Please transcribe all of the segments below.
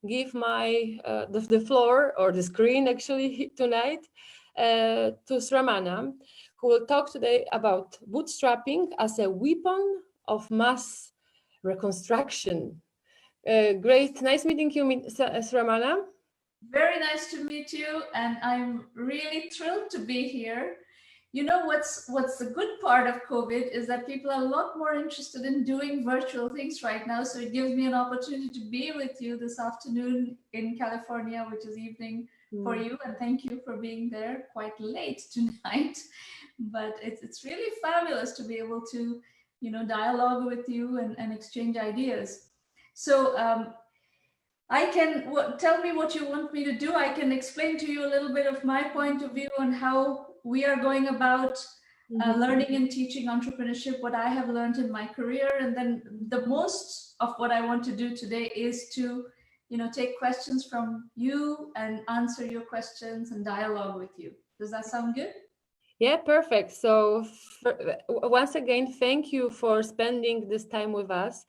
give my the floor or the screen actually tonight to Sramana, who will talk today about bootstrapping as a weapon of mass reconstruction. Great, nice meeting you, Sramana. Very nice to meet you, and I'm really thrilled to be here. You know what's the good part of COVID is that people are a lot more interested in doing virtual things right now. So it gives me an opportunity to be with you this afternoon in California, which is evening for you. And thank you for being there quite late tonight. But it's really fabulous to be able to, dialogue with you and exchange ideas. So tell me what you want me to do. I can explain to you a little bit of my point of view on how we are going about learning and teaching entrepreneurship, what I have learned in my career. And then the most of what I want to do today is to, take questions from you and answer your questions and dialogue with you. Does that sound good? Yeah, perfect. So once again, thank you for spending this time with us.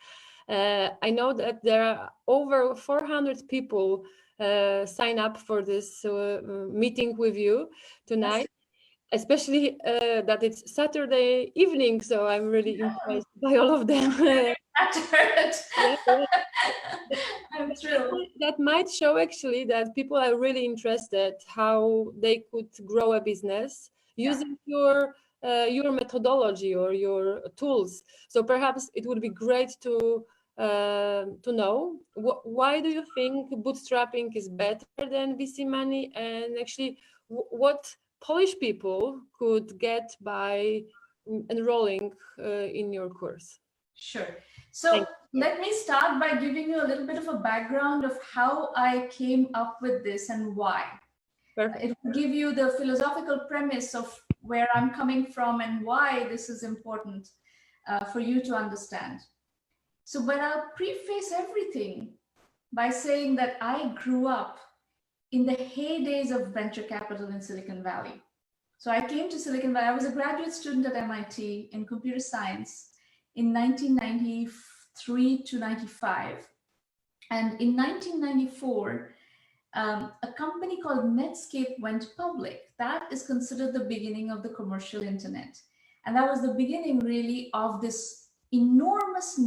I know that there are over 400 people sign up for this meeting with you tonight, especially that it's Saturday evening. So I'm really impressed by all of them. I'm thrilled. That might show actually that people are really interested how they could grow a business using your methodology or your tools. So perhaps it would be great to know why do you think bootstrapping is better than VC money, and actually what Polish people could get by enrolling in your course. Sure. So let me start by giving you a little bit of a background of how I came up with this and why. Perfect. It will give you the philosophical premise of where I'm coming from and why this is important for you to understand. So, but I'll preface everything by saying that I grew up in the heydays of venture capital in Silicon Valley. So I came to Silicon Valley. I was a graduate student at MIT in computer science in 1993 to 95. And in 1994, a company called Netscape went public. That is considered the beginning of the commercial internet. And that was the beginning really of this enormous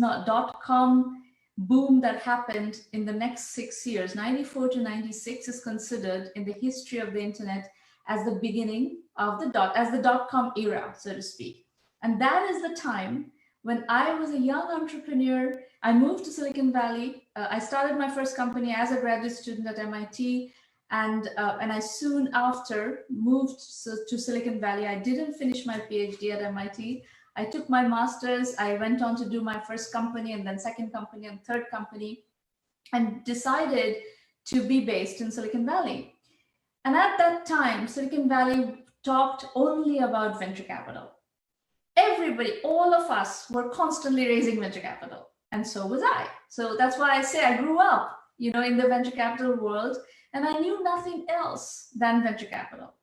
.com boom that happened in the next 6 years. 94 to 96 is considered in the history of the internet as the beginning of the .com era, so to speak. And that is the time when I was a young entrepreneur. I moved to Silicon Valley. I started my first company as a graduate student at MIT, and I soon after moved to Silicon Valley. I didn't finish my PhD at MIT. I took my master's. I went on to do my first company, and then second company, and third company, and decided to be based in Silicon Valley. And at that time, Silicon Valley talked only about venture capital. Everybody, all of us were constantly raising venture capital. And so was I. So that's why I say I grew up, in the venture capital world, and I knew nothing else than venture capital.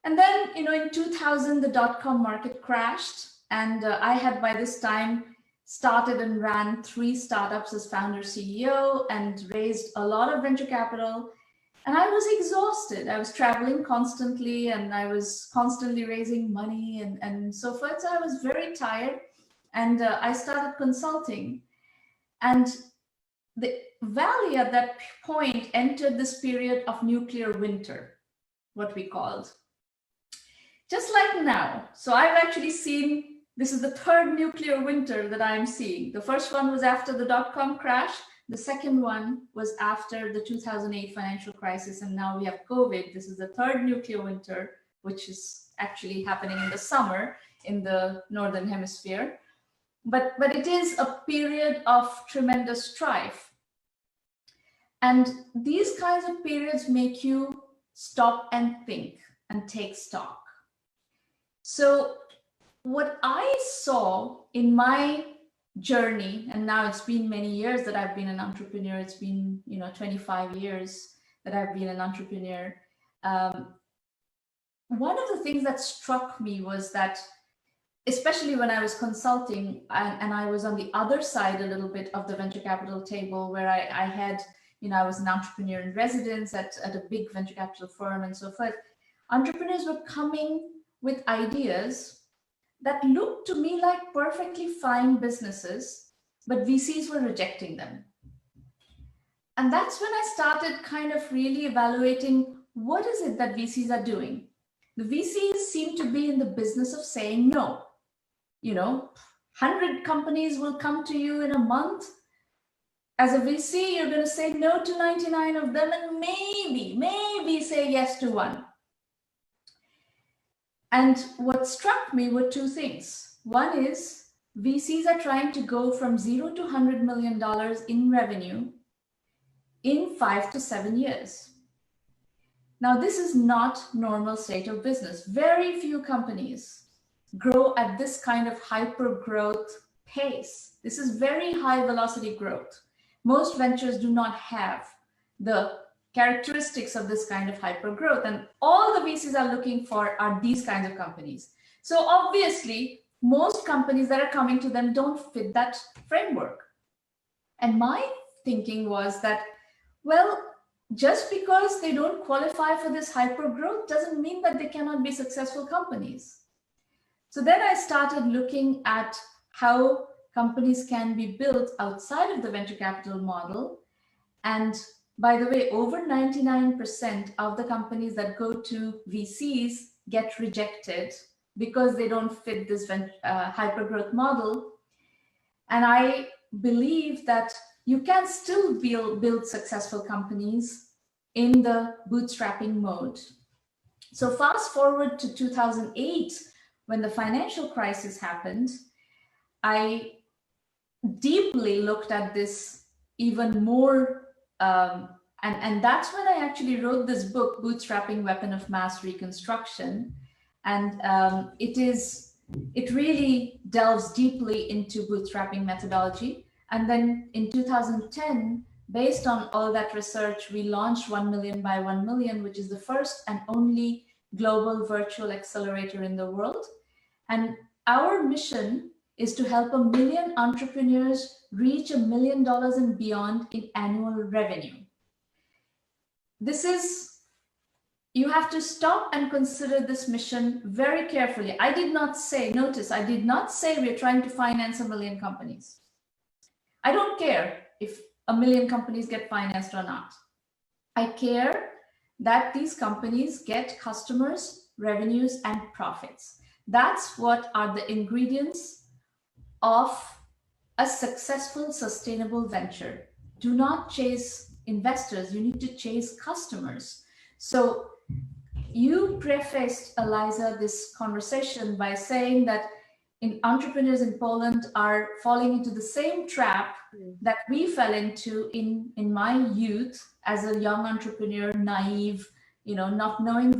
And then, in 2000, the .com market crashed. And I had by this time started and ran 3 startups as founder CEO and raised a lot of venture capital. And I was exhausted. I was traveling constantly, and I was constantly raising money and so forth. So I was very tired, and I started consulting. And the Valley at that point entered this period of nuclear winter, what we called. Just like now. So I've actually seen, this is the 3rd nuclear winter that I'm seeing. The first one was after the .com crash. The second one was after the 2008 financial crisis, and now we have COVID. This is the 3rd nuclear winter, which is actually happening in the summer in the Northern Hemisphere. But it is a period of tremendous strife. And these kinds of periods make you stop and think and take stock. So what I saw in my journey, and now it's been many years that I've been an entrepreneur. It's been 25 years that I've been an entrepreneur. One of the things that struck me was that especially when I was consulting and I was on the other side a little bit of the venture capital table, where I had, I was an entrepreneur in residence at a big venture capital firm and so forth. Entrepreneurs were coming with ideas that looked to me like perfectly fine businesses, but VCs were rejecting them. And that's when I started kind of really evaluating, what is it that VCs are doing? The VCs seem to be in the business of saying no. 100 companies will come to you in a month. As a VC, you're going to say no to 99 of them and maybe say yes to one. And what struck me were two things. One is VCs are trying to go from $0 to $100 million in revenue in 5 to 7 years. Now, this is not normal state of business. Very few companies grow at this kind of hyper growth pace. This is very high velocity growth. Most ventures do not have the characteristics of this kind of hyper growth, and all the VCs are looking for are these kinds of companies. So obviously, most companies that are coming to them don't fit that framework. And my thinking was that, well, just because they don't qualify for this hyper growth doesn't mean that they cannot be successful companies. So then I started looking at how companies can be built outside of the venture capital model. And by the way, over 99% of the companies that go to VCs get rejected because they don't fit this hypergrowth model. And I believe that you can still build successful companies in the bootstrapping mode. So fast forward to 2008, when the financial crisis happened, I deeply looked at this even more. And that's when I actually wrote this book, Bootstrapping: Weapon of Mass Reconstruction. And it really delves deeply into bootstrapping methodology. And then in 2010, based on all that research, we launched 1 Million by 1 Million, which is the first and only global virtual accelerator in the world. And our mission is to help 1 million entrepreneurs reach $1 million and beyond in annual revenue. You have to stop and consider this mission very carefully. I did not say we're trying to finance 1 million companies. I don't care if 1 million companies get financed or not. I care that these companies get customers, revenues, and profits. That's what are the ingredients of a successful, sustainable venture. Do not chase investors. You need to chase customers. So you prefaced, Eliza, this conversation by saying that entrepreneurs in Poland are falling into the same trap that we fell into in my youth as a young entrepreneur, naive, not knowing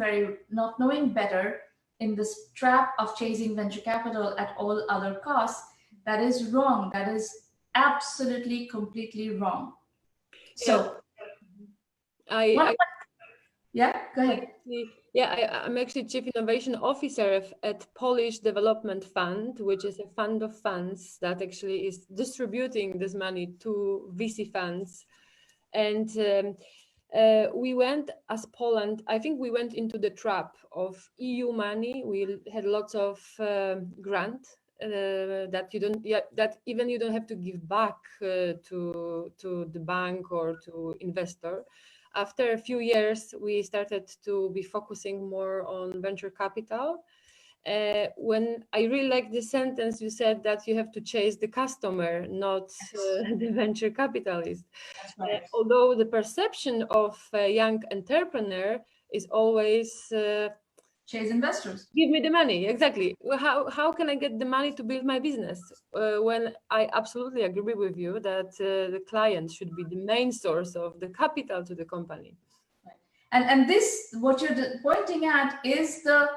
better, in this trap of chasing venture capital at all other costs. That is wrong. That is absolutely, completely wrong. So, yeah, go ahead. I'm actually Chief Innovation Officer at Polish Development Fund, which is a fund of funds that actually is distributing this money to VC funds. And we went, as Poland, I think we went into the trap of EU money. We had lots of grant that even you don't have to give back to the bank or to investor. After a few years, we started to be focusing more on venture capital. When I really like the sentence you said that you have to chase the customer, not the venture capitalist. That's right. Although the perception of a young entrepreneur is always chase investors. Give me the money. Exactly. How can I get the money to build my business? When I absolutely agree with you that the client should be the main source of the capital to the company. Right. And this, what you're pointing at, is the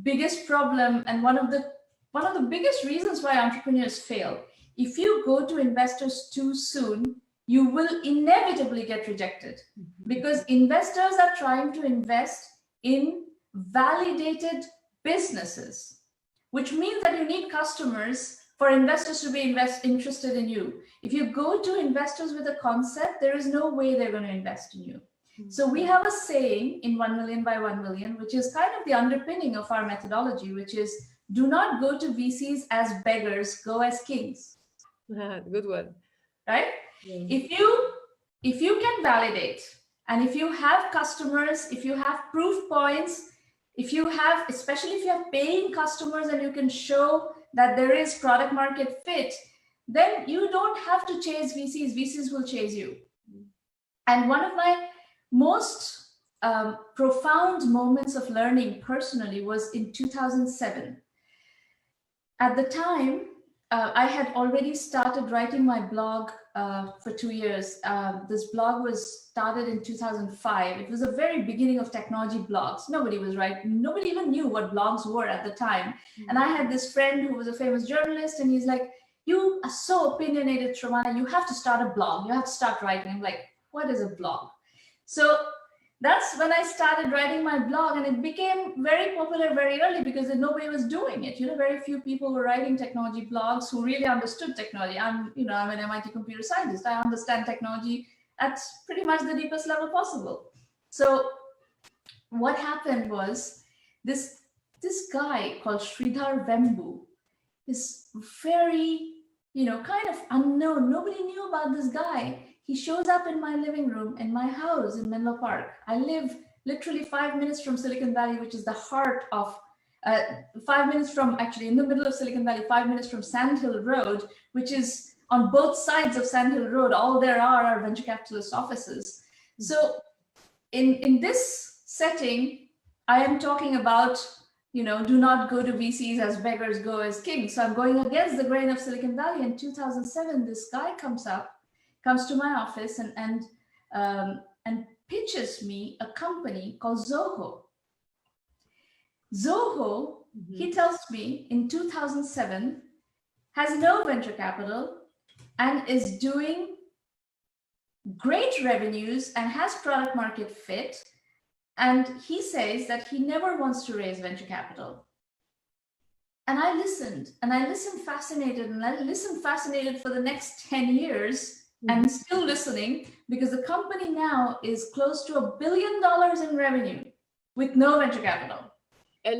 biggest problem and one of the biggest reasons why entrepreneurs fail. If you go to investors too soon, you will inevitably get rejected, because investors are trying to invest in validated businesses. which means that you need customers for investors to be interested in you. If you go to investors with a concept, there is no way they're going to invest in you. So we have a saying in 1 million by 1 million, which is kind of the underpinning of our methodology, which is do not go to VCs as beggars, go as kings. Good one. Right? Yeah. If you can validate, and if you have customers, if you have proof points, if you have, especially if you have paying customers and you can show that there is product market fit, then you don't have to chase VCs. VCs will chase you. And one of my most profound moments of learning personally was in 2007. At the time, I had already started writing my blog for 2 years. This blog was started in 2005. It was the very beginning of technology blogs. Nobody was writing. Nobody even knew what blogs were at the time. And I had this friend who was a famous journalist, and he's like, "You are so opinionated, Sramana. You have to start a blog. You have to start writing." I'm like, "What is a blog?" So that's when I started writing my blog, and it became very popular very early because nobody was doing it. Very few people were writing technology blogs who really understood technology. I'm an MIT computer scientist. I understand technology at pretty much the deepest level possible. So what happened was this guy called Sridhar Vembu, this very, kind of unknown. Nobody knew about this guy. He shows up in my living room in my house in Menlo Park. I live literally 5 minutes from Silicon Valley, which is the heart of, 5 minutes from, actually in the middle of Silicon Valley, 5 minutes from Sand Hill Road, which is on both sides of Sand Hill Road. All there are venture capitalist offices. So in this setting, I am talking about, do not go to VCs as beggars, go as kings. So I'm going against the grain of Silicon Valley. In 2007, this guy comes to my office and pitches me a company called Zoho. Zoho, he tells me, in 2007, has no venture capital and is doing great revenues and has product market fit. And he says that he never wants to raise venture capital. And I listened fascinated, and I listened fascinated for the next 10 years. And still listening, because the company now is close to $1 billion in revenue with no venture capital. And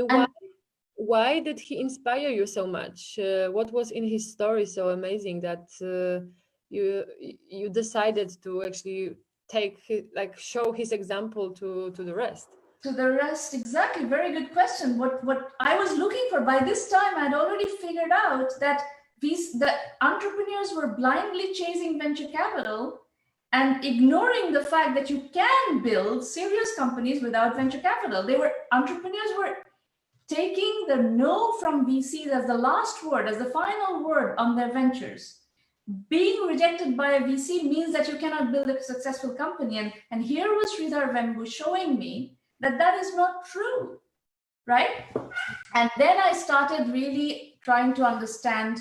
why did he inspire you so much? What was in his story so amazing that you decided to actually show his example to the rest? To the rest, exactly. Very good question. What I was looking for, by this time, I'd already figured out that the entrepreneurs were blindly chasing venture capital and ignoring the fact that you can build serious companies without venture capital. Entrepreneurs were taking the no from VCs as the last word, as the final word on their ventures. Being rejected by a VC means that you cannot build a successful company. And here was Sridhar Vembu showing me that is not true, right? And then I started really trying to understand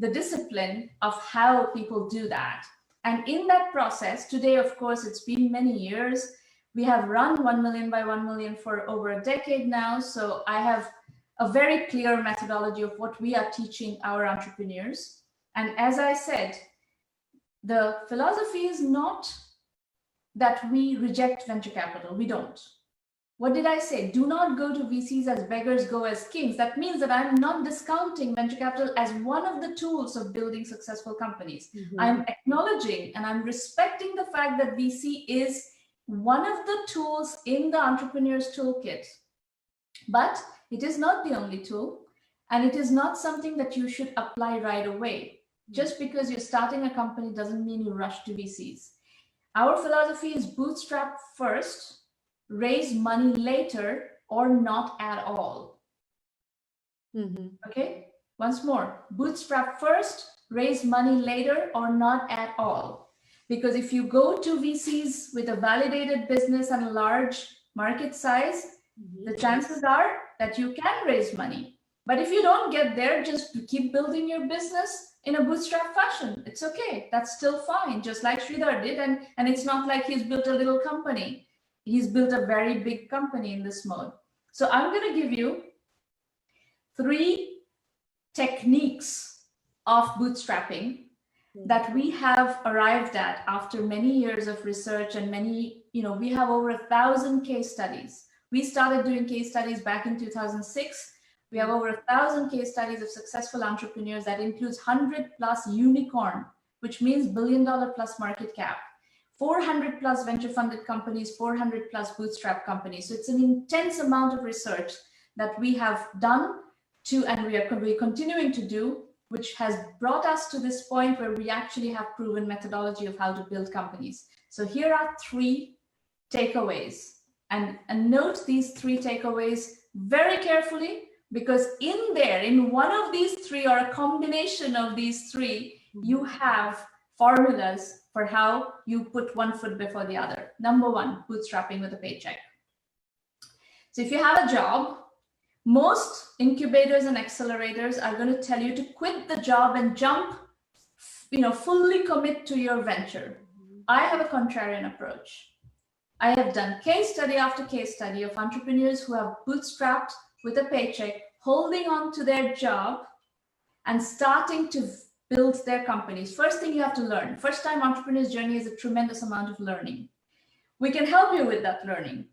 the discipline of how people do that. And in that process, today, of course, it's been many years. We have run 1 million by 1 million for over a decade now. So I have a very clear methodology of what we are teaching our entrepreneurs. And as I said, the philosophy is not that we reject venture capital. We don't. What did I say? Do not go to VCs as beggars, go as kings. That means that I'm not discounting venture capital as one of the tools of building successful companies. I'm acknowledging and I'm respecting the fact that VC is one of the tools in the entrepreneur's toolkit. But it is not the only tool, and it is not something that you should apply right away. Just because you're starting a company doesn't mean you rush to VCs. Our philosophy is bootstrap first, raise money later, or not at all. Okay, once more, bootstrap first, raise money later, or not at all. Because if you go to VCs with a validated business and a large market size, the chances are that you can raise money. But if you don't get there, just keep building your business in a bootstrap fashion. It's okay. That's still fine, just like Sridhar did. And it's not like he's built a little company. He's built a very big company in this mode. So I'm going to give you 3 techniques of bootstrapping that we have arrived at after many years of research and many, we have over 1,000 case studies. We started doing case studies back in 2006. We have over 1,000 case studies of successful entrepreneurs that includes 100 plus unicorn, which means $1 billion plus market cap, 400 plus venture funded companies, 400 plus bootstrap companies. So it's an intense amount of research that we have done and we're continuing to do, which has brought us to this point where we actually have proven methodology of how to build companies. So here are 3 takeaways, and note these 3 takeaways very carefully, because in one of these 3 or a combination of these 3, you have formulas for how you put one foot before the other. Number 1, bootstrapping with a paycheck. So if you have a job, most incubators and accelerators are going to tell you to quit the job and jump, fully commit to your venture. I have a contrarian approach. I have done case study after case study of entrepreneurs who have bootstrapped with a paycheck, holding on to their job and starting to build their companies. First thing you have to learn. First time entrepreneur's journey is a tremendous amount of learning. We can help you with that learning.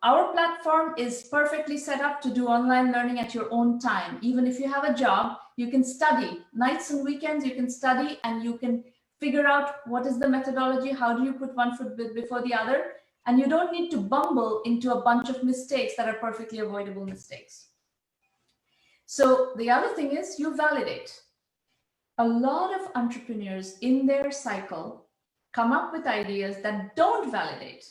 Our platform is perfectly set up to do online learning at your own time. Even if you have a job, you can study. Nights and weekends, you can study and you can figure out what is the methodology, how do you put one foot before the other, and you don't need to bumble into a bunch of mistakes that are perfectly avoidable mistakes. So the other thing is you validate. A lot of entrepreneurs in their cycle come up with ideas that don't validate.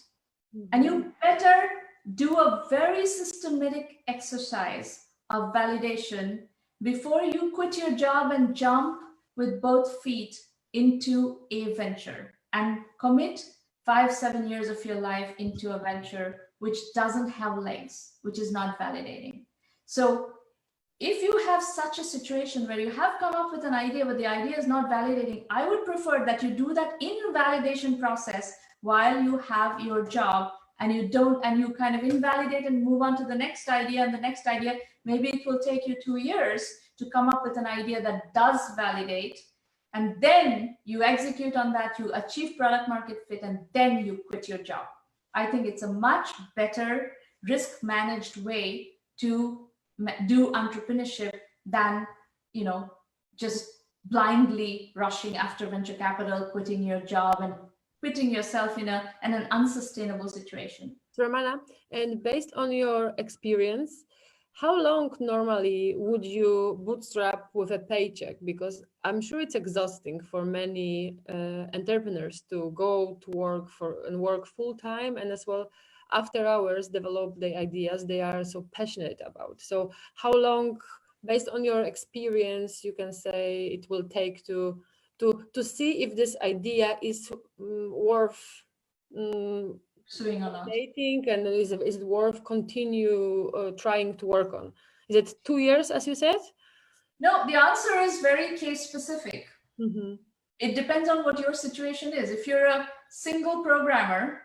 And you better do a very systematic exercise of validation before you quit your job and jump with both feet into a venture and commit 5-7 years of your life into a venture which doesn't have legs, which is not validating. So if you have such a situation where you have come up with an idea, but the idea is not validating, I would prefer that you do that in validation process while you have your job, and you kind of invalidate and move on to the next idea and the next idea. Maybe it will take you 2 years to come up with an idea that does validate, and then you execute on that, you achieve product market fit, and then you quit your job. I think it's a much better risk managed way to do entrepreneurship than just blindly rushing after venture capital, quitting your job and putting yourself in an unsustainable situation. Sramana, and based on your experience, how long normally would you bootstrap with a paycheck? Because I'm sure it's exhausting for many entrepreneurs to go to work full time, and as well after hours develop the ideas they are so passionate about. So how long, based on your experience, you can say it will take to see if this idea is worth Pursuing or not? dating, and is it worth continue trying to work on? Is it 2 years, as you said? No, the answer is very case specific. Mm-hmm. It depends on what your situation is. If you're a single programmer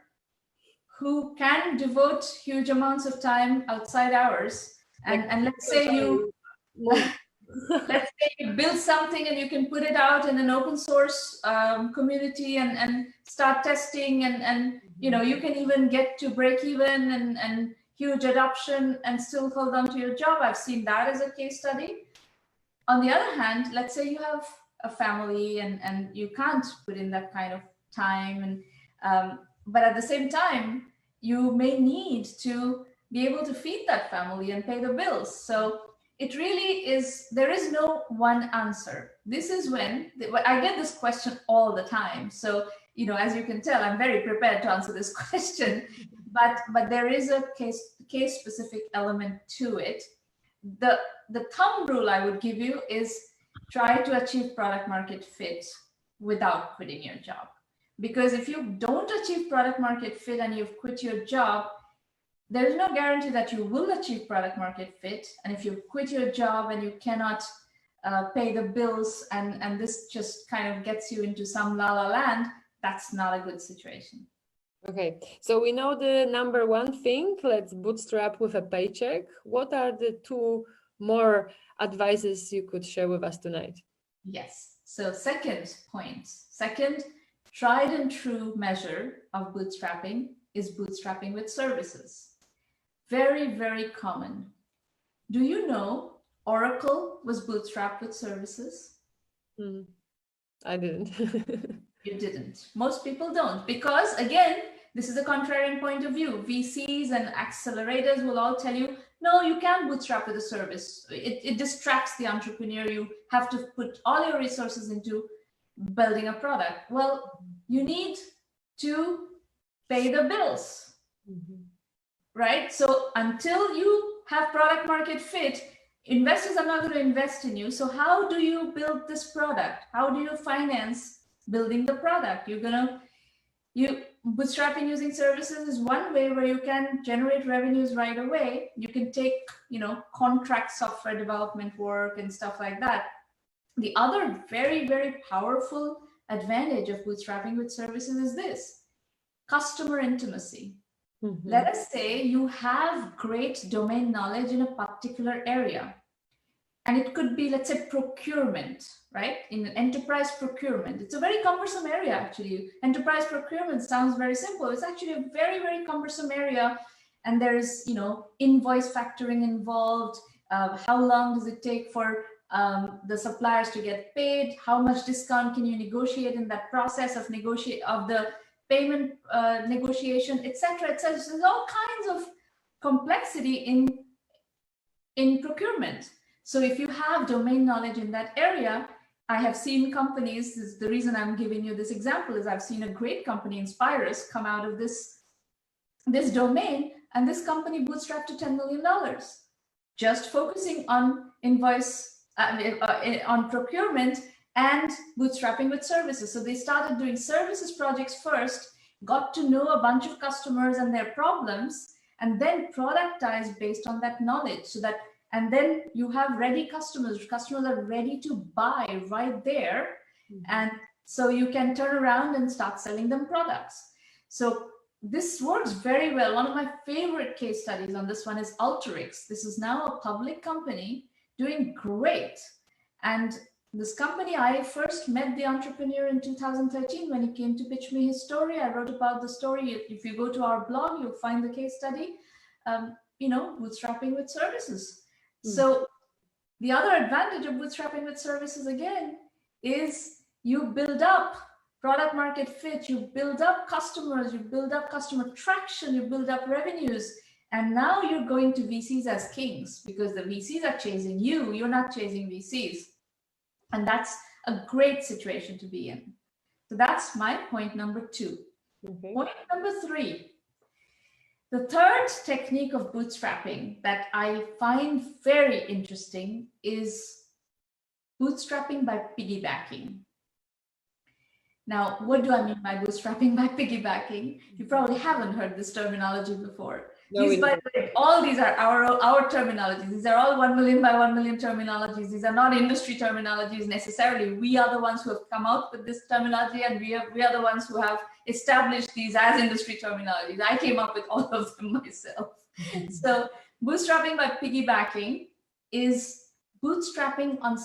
who can devote huge amounts of time outside hours, and let's say you let's say you build something and you can put it out in an open source community and start testing, and you can even get to break even and huge adoption and still hold on to your job. I've seen that as a case study. On the other hand, let's say you have a family and you can't put in that kind of time, and but at the same time you may need to be able to feed that family and pay the bills. So it really is, there is no one answer. This is when I get this question all the time. So, as you can tell, I'm very prepared to answer this question, but there is a case specific element to it. The thumb rule I would give you is try to achieve product market fit without quitting your job. Because if you don't achieve product market fit and you've quit your job, there's no guarantee that you will achieve product market fit. And if you quit your job and you cannot pay the bills, and this just kind of gets you into some la la land, that's not a good situation. Okay, so we know the number one thing, let's bootstrap with a paycheck. What are the two more advices you could share with us tonight? Yes. So second point, second tried and true measure of bootstrapping is bootstrapping with services. Very, very common. Do you know Oracle was bootstrapped with services? I didn't. You didn't. Most people don't, because again, this is a contrarian point of view. VCs and accelerators will all tell you, no, you can't bootstrap with a service. It distracts the entrepreneur. You have to put all your resources into building a product. Well, you need to pay the bills, right? So until you have product market fit, investors are not going to invest in you. So how do you build this product? How do you finance building the product? Bootstrapping using services is one way where you can generate revenues right away. You can take, contract software development work and stuff like that. The other very, very powerful advantage of bootstrapping with services is this: customer intimacy. Let us say you have great domain knowledge in a particular area. And it could be, let's say, procurement, right? In enterprise procurement. It's a very cumbersome area, actually. Enterprise procurement sounds very simple. It's actually a very, very cumbersome area. And there's, invoice factoring involved. How long does it take for the suppliers to get paid? How much discount can you negotiate in that process of the payment negotiation, etc., etc. So there's all kinds of complexity in procurement. So if you have domain knowledge in that area, I have seen companies, the reason I'm giving you this example is I've seen a great company, Inspirus, come out of this domain, and this company bootstrapped to $10 million, just focusing on on procurement and bootstrapping with services. So they started doing services projects first, got to know a bunch of customers and their problems, and then productize based on that knowledge. And then you have ready customers. Customers are ready to buy right there. And so you can turn around and start selling them products. So this works very well. One of my favorite case studies on this one is Alteryx. This is now a public company doing great. And this company, I first met the entrepreneur in 2013 when he came to pitch me his story. I wrote about the story. If you go to our blog, you'll find the case study, bootstrapping with services. So the other advantage of bootstrapping with services, again, is you build up product market fit, you build up customers, you build up customer traction, you build up revenues. And now you're going to VCs as kings because the VCs are chasing you. You're not chasing VCs. And that's a great situation to be in. So that's my point number 2. Point number 3. The third technique of bootstrapping that I find very interesting is bootstrapping by piggybacking. Now, what do I mean by bootstrapping by piggybacking? You probably haven't heard this terminology before. No, all these are our terminologies. These are all 1 million by 1 million terminologies. These are not industry terminologies necessarily. We are the ones who have come out with this terminology, and we are the ones who have established these as industry terminologies. I came up with all of them myself. So bootstrapping by piggybacking is bootstrapping on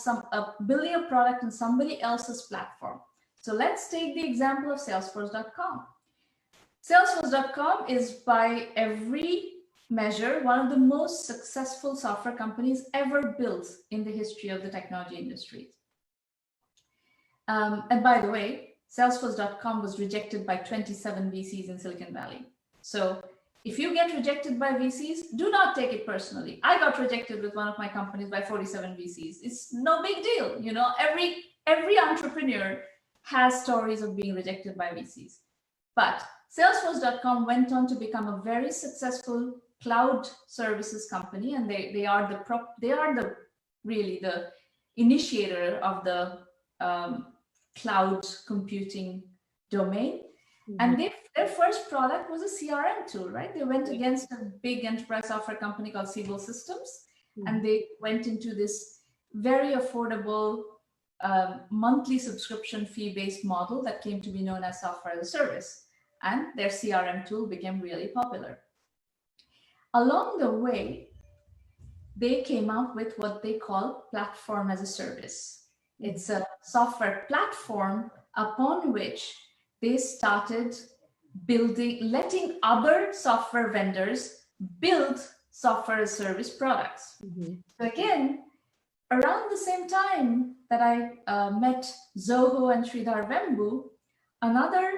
building a product on somebody else's platform. So let's take the example of Salesforce.com. Salesforce.com is, by every measure, one of the most successful software companies ever built in the history of the technology industry. And by the way, Salesforce.com was rejected by 27 VCs in Silicon Valley. So if you get rejected by VCs, do not take it personally. I got rejected with one of my companies by 47 VCs. It's no big deal. Every entrepreneur has stories of being rejected by VCs. But Salesforce.com went on to become a very successful cloud services company, and they are really the initiator of the cloud computing domain. And their first product was a CRM tool, right? They went against a big enterprise software company called Siebel Systems, and they went into this very affordable monthly subscription fee-based model that came to be known as software as a service. And their CRM tool became really popular. Along the way, they came out with what they call platform as a service. It's a software platform upon which they started building, letting other software vendors build software as service products. So again, around the same time that I met Zoho and Sridhar Vembu, another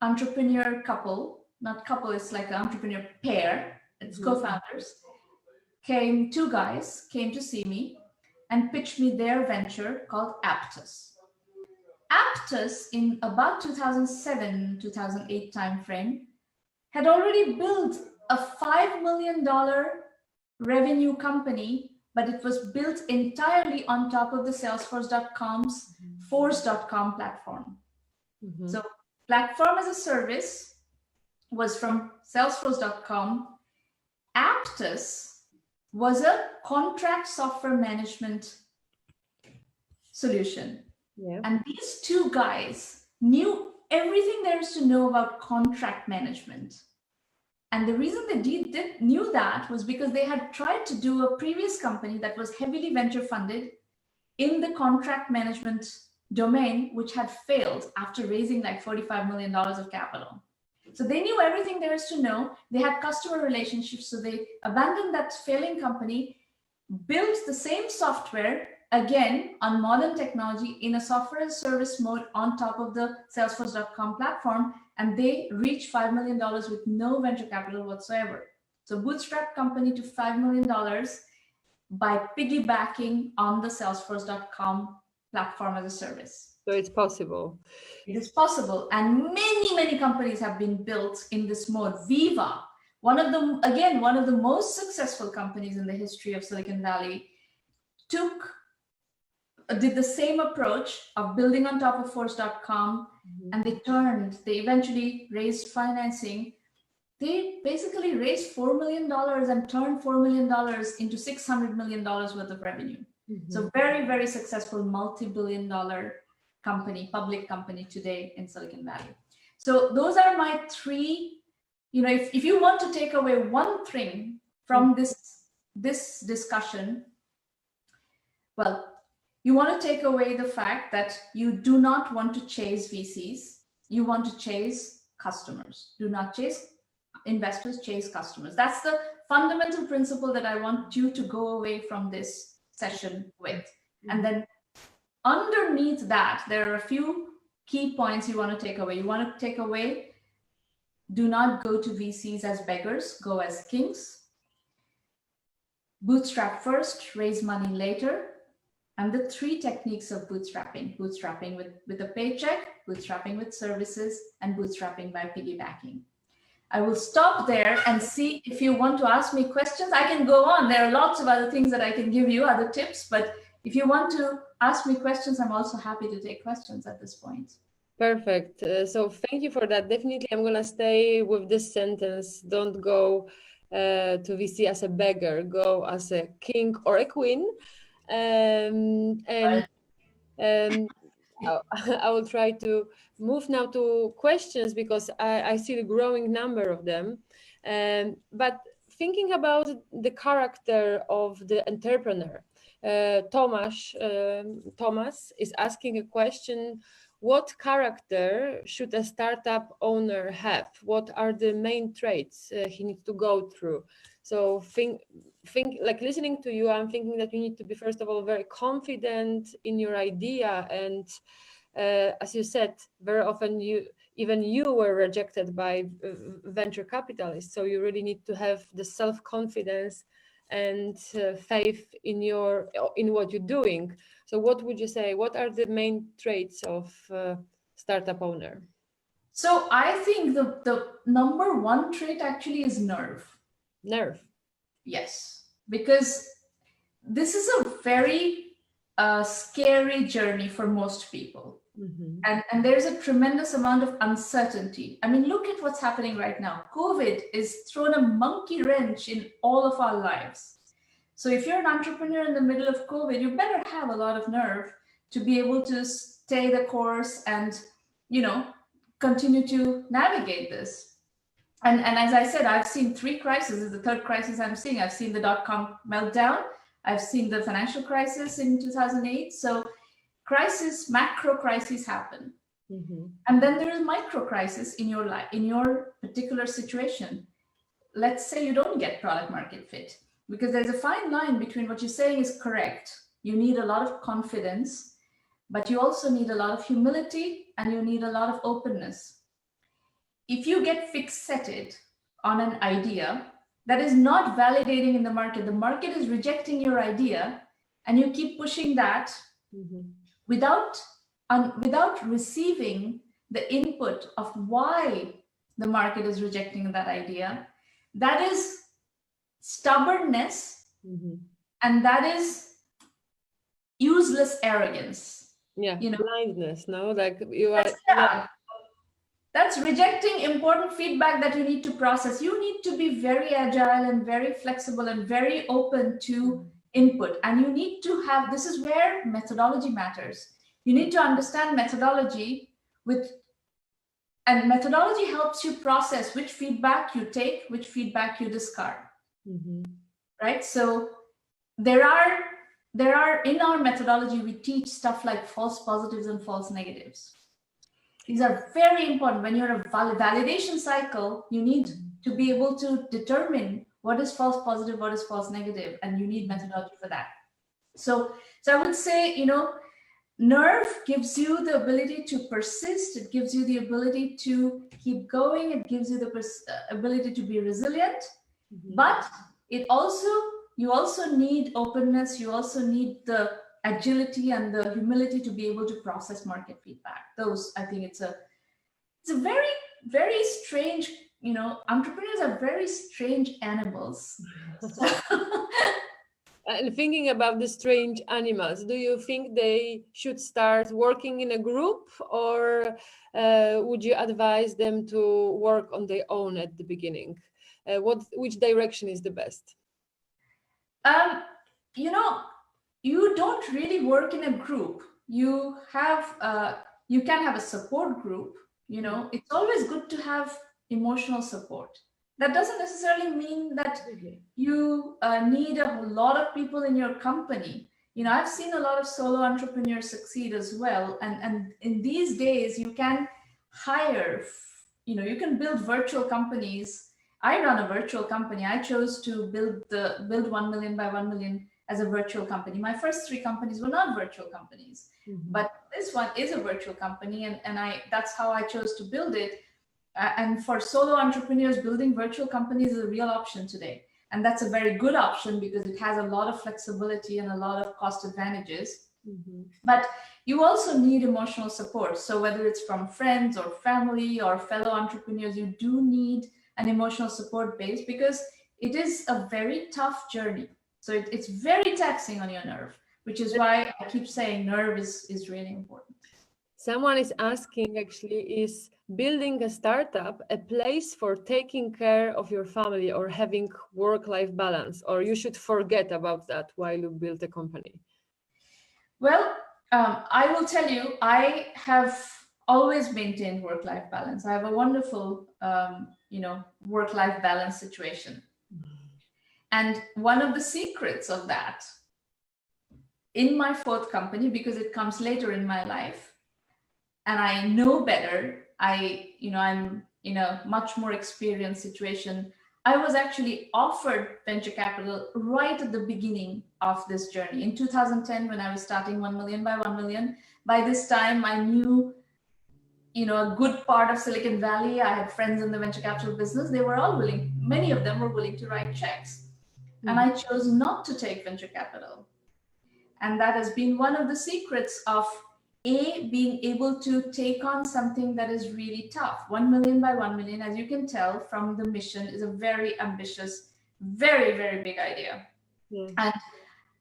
entrepreneur couple, not couple, it's like an entrepreneur pair, it's co-founders, two guys came to see me and pitched me their venture called Aptus. Aptus, in about 2007, 2008 timeframe, had already built a $5 million revenue company, but it was built entirely on top of the Salesforce.com's Force.com platform. So platform as a service was from Salesforce.com. Aptus was a contract software management solution. Yeah. And these two guys knew everything there is to know about contract management. And the reason they knew that was because they had tried to do a previous company that was heavily venture funded in the contract management domain, which had failed after raising like $45 million of capital. So they knew everything there is to know. They had customer relationships. So they abandoned that failing company, built the same software, again, on modern technology in a software as a service mode on top of the Salesforce.com platform. And they reached $5 million with no venture capital whatsoever. So bootstrap company to $5 million by piggybacking on the Salesforce.com platform as a service. So it's possible. It is possible. And many, many companies have been built in this mode. Viva, one of the most successful companies in the history of Silicon Valley, did the same approach of building on top of Force.com, and they eventually raised financing. They basically raised $4 million and turned $4 million into $600 million worth of revenue. So very, very successful multi-billion-dollar company, public company today in Silicon Valley. So those are my three, if you want to take away one thing from this discussion, well, you want to take away the fact that you do not want to chase VCs. You want to chase customers. Do not chase investors, chase customers. That's the fundamental principle that I want you to go away from this session with. And then underneath that, there are a few key points you want to take away. You want to take away, do not go to VCs as beggars, go as kings. Bootstrap first, raise money later. And the three techniques of bootstrapping: bootstrapping with a paycheck, bootstrapping with services, and bootstrapping by piggybacking. I will stop there and see if you want to ask me questions. I can go on. There are lots of other things that I can give you, other tips, but if you want to ask me questions, I'm also happy to take questions at this point. Perfect. So thank you for that. Definitely, I'm going to stay with this sentence. Don't go to VC as a beggar. Go as a king or a queen. I will try to move now to questions because I see the growing number of them. But thinking about the character of the entrepreneur, Thomas is asking a question: what character should a startup owner have? What are the main traits he needs to go through? So think like, listening to you, I'm thinking that you need to be, first of all, very confident in your idea. And as you said, very often even you were rejected by venture capitalists. So you really need to have the self-confidence and faith in what you're doing. So what would you say? What are the main traits of startup owner? So I think the number one trait actually is nerve. Nerve. Yes, because this is a very scary journey for most people. And there's a tremendous amount of uncertainty. I mean, look at what's happening right now. COVID is thrown a monkey wrench in all of our lives. So if you're an entrepreneur in the middle of COVID, you better have a lot of nerve to be able to stay the course and, continue to navigate this. And as I said, I've seen 3 crises. This is the 3rd crisis I'm seeing. I've seen the dot-com meltdown. I've seen the financial crisis in 2008. So crisis, macro crises happen. And then there is micro crisis in your life, in your particular situation. Let's say you don't get product market fit, because there's a fine line between what you're saying is correct. You need a lot of confidence, but you also need a lot of humility, and you need a lot of openness. If you get fixated on an idea that is not validating in the market is rejecting your idea, and you keep pushing that without receiving the input of why the market is rejecting that idea, that is stubbornness, and that is useless arrogance. Yeah, blindness. No, like you are. That's rejecting important feedback that you need to process. You need to be very agile and very flexible and very open to input. And you need to have, this is where methodology matters. You need to understand methodology and methodology helps you process which feedback you take, which feedback you discard. Right? So there are in our methodology, we teach stuff like false positives and false negatives. These are very important. When you're a validation cycle, you need to be able to determine what is false positive, what is false negative, and you need methodology for that. So I would say, nerve gives you the ability to persist. It gives you the ability to keep going. It gives you the ability to be resilient. But you also need openness. You also need the agility and the humility to be able to process market feedback. Those, I think it's a very, very strange, entrepreneurs are very strange animals. And thinking about the strange animals, do you think they should start working in a group, or would you advise them to work on their own at the beginning? Which direction is the best? You don't really work in a group. You can have a support group. It's always good to have emotional support. That doesn't necessarily mean that you need a lot of people in your company. I've seen a lot of solo entrepreneurs succeed as well. And in these days, you can hire, you can build virtual companies. I run a virtual company. I chose to build 1 million by 1 million as a virtual company. My first 3 companies were not virtual companies, but this one is a virtual company, and that's how I chose to build it. And for solo entrepreneurs, building virtual companies is a real option today. And that's a very good option because it has a lot of flexibility and a lot of cost advantages. But you also need emotional support. So whether it's from friends or family or fellow entrepreneurs, you do need an emotional support base, because it is a very tough journey. So it's very taxing on your nerve, which is why I keep saying nerve is really important. Someone is asking, actually, is building a startup a place for taking care of your family or having work-life balance, or you should forget about that while you build a company? Well, I will tell you, I have always maintained work-life balance. I have a wonderful, work-life balance situation. And one of the secrets of that in my 4th company, because it comes later in my life, and I know better, I'm in a much more experienced situation. I was actually offered venture capital right at the beginning of this journey. In 2010, when I was starting 1 million by 1 million, by this time I knew, a good part of Silicon Valley. I had friends in the venture capital business. They were all willing, many of them were willing to write checks. And I chose not to take venture capital. And that has been one of the secrets of being able to take on something that is really tough. 1 million by 1 million, as you can tell from the mission, is a very ambitious, very, very big idea.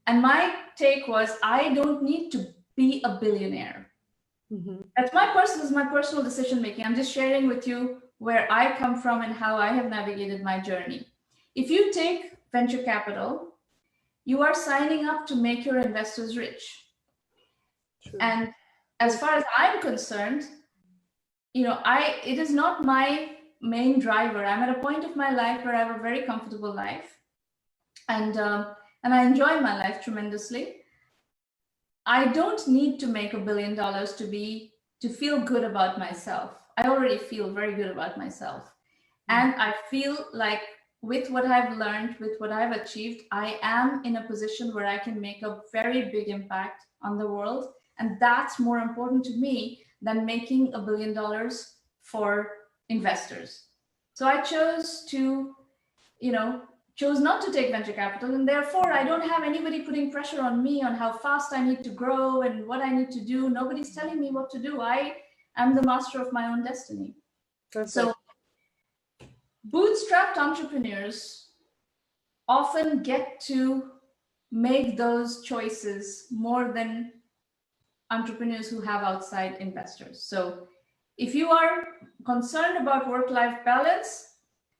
And my take was, I don't need to be a billionaire. That's my personal decision making. I'm just sharing with you where I come from and how I have navigated my journey. If you take venture capital, you are signing up to make your investors rich. True. And as far as I'm concerned, it is not my main driver. I'm at a point of my life where I have a very comfortable life, and I enjoy my life tremendously. I don't need to make $1 billion to feel good about myself. I already feel very good about myself. And I feel like with what I've learned, with what I've achieved, I am in a position where I can make a very big impact on the world. And that's more important to me than making $1 billion for investors. So I chose not to take venture capital, and therefore I don't have anybody putting pressure on me on how fast I need to grow and what I need to do. Nobody's telling me what to do. I am the master of my own destiny. Perfect. So bootstrapped entrepreneurs often get to make those choices more than entrepreneurs who have outside investors. So if you are concerned about work-life balance,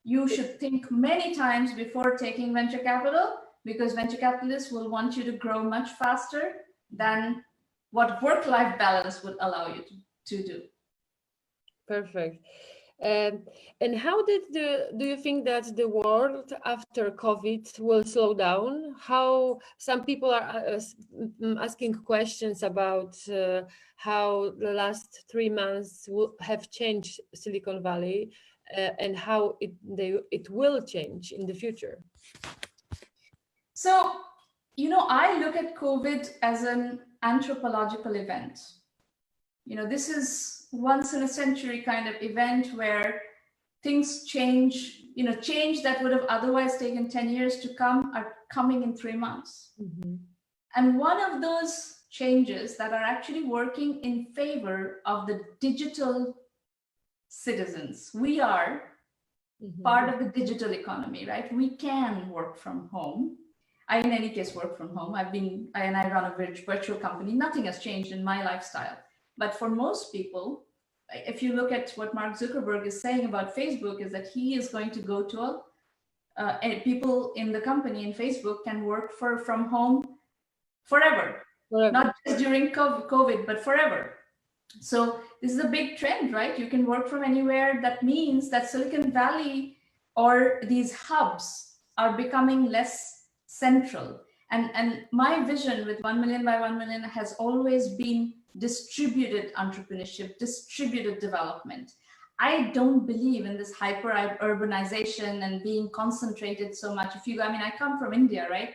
you should think many times before taking venture capital, because venture capitalists will want you to grow much faster than what work-life balance would allow you to do. Perfect. And how do you think that the world after COVID will slow down? How some people are asking questions about how the last 3 months have changed Silicon Valley and how it will change in the future. So, I look at COVID as an anthropological event. This is once in a century kind of event where things change, change that would have otherwise taken 10 years to come are coming in 3 months. Mm-hmm. And one of those changes that are actually working in favor of the digital citizens. We are part of the digital economy, right? We can work from home. I, in any case, work from home. I run a virtual company. Nothing has changed in my lifestyle. But for most people, if you look at what Mark Zuckerberg is saying about Facebook, is that he is going to go to people in the company in Facebook can work from home forever. Not just during COVID, but forever. So this is a big trend, right? You can work from anywhere. That means that Silicon Valley or these hubs are becoming less central. And my vision with 1 million by 1 million has always been distributed entrepreneurship, distributed development. I don't believe in this hyper urbanization and being concentrated so much. I come from India, right?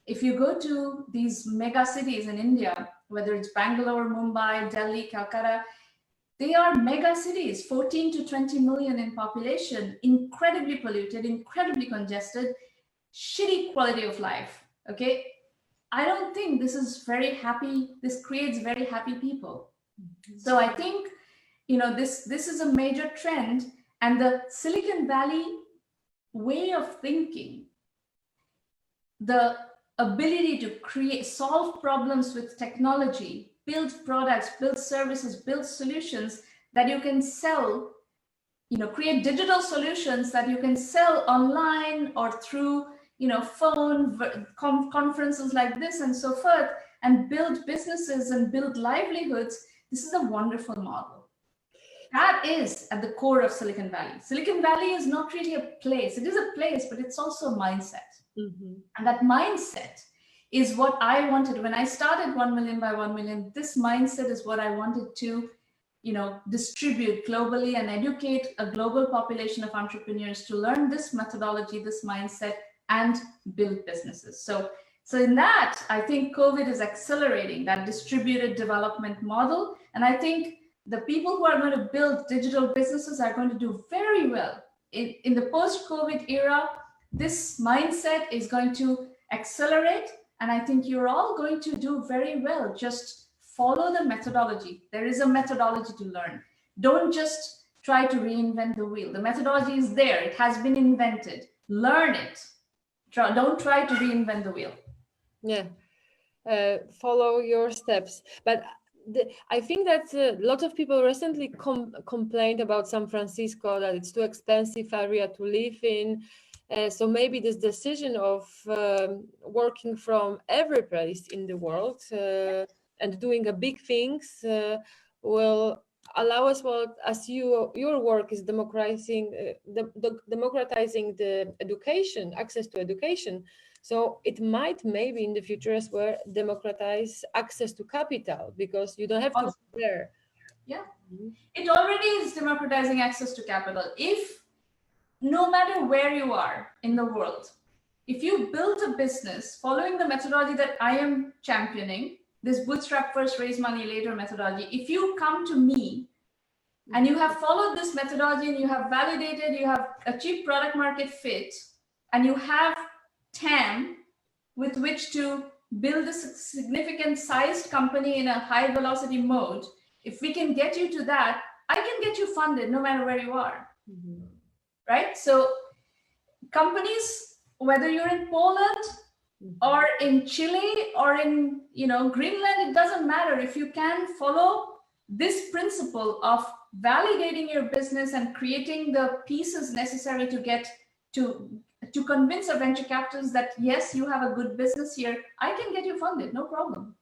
If you go to these mega cities in India, whether it's Bangalore, Mumbai, Delhi, Calcutta, they are mega cities, 14 to 20 million in population, incredibly polluted, incredibly congested, shitty quality of life, okay? I don't think this is very happy. This creates very happy people. So I think, this is a major trend, and the Silicon Valley way of thinking, the ability to solve problems with technology, build products, build services, build solutions that you can sell, create digital solutions that you can sell online or through phone conferences like this and so forth, and build businesses and build livelihoods. This is a wonderful model. That is at the core of Silicon Valley. Silicon Valley is not really a place. It is a place, but it's also a mindset. Mm-hmm. And that mindset is what I wanted. When I started 1 million by 1 million, this mindset is what I wanted to distribute globally and educate a global population of entrepreneurs to learn this methodology, this mindset, and build businesses. So in that, I think COVID is accelerating that distributed development model. And I think the people who are going to build digital businesses are going to do very well. In the post-COVID era, this mindset is going to accelerate. And I think you're all going to do very well. Just follow the methodology. There is a methodology to learn. Don't just try to reinvent the wheel. The methodology is there. It has been invented. Learn it. Don't try to reinvent the wheel. Yeah. Follow your steps. But I think that a lot of people recently complained about San Francisco, that it's too expensive area to live in. So maybe this decision of working from every place in the world and doing big things will allow us, well, as your work is democratizing democratizing the education, access to education. So it might maybe in the future as well democratize access to capital, because you don't have to be there. Yeah, it already is democratizing access to capital. If no matter where you are in the world, if you build a business following the methodology that I am championing, this bootstrap first, raise money later methodology, if you come to me and you have followed this methodology and you have validated, you have achieved product market fit, and you have TAM with which to build a significant sized company in a high velocity mode, if we can get you to that, I can get you funded no matter where you are. Right? So companies, whether you're in Poland or in Chile or in Greenland, it doesn't matter. If you can follow this principle of validating your business and creating the pieces necessary to get to convince a venture capitalist that yes, you have a good business here, I can get you funded, no problem.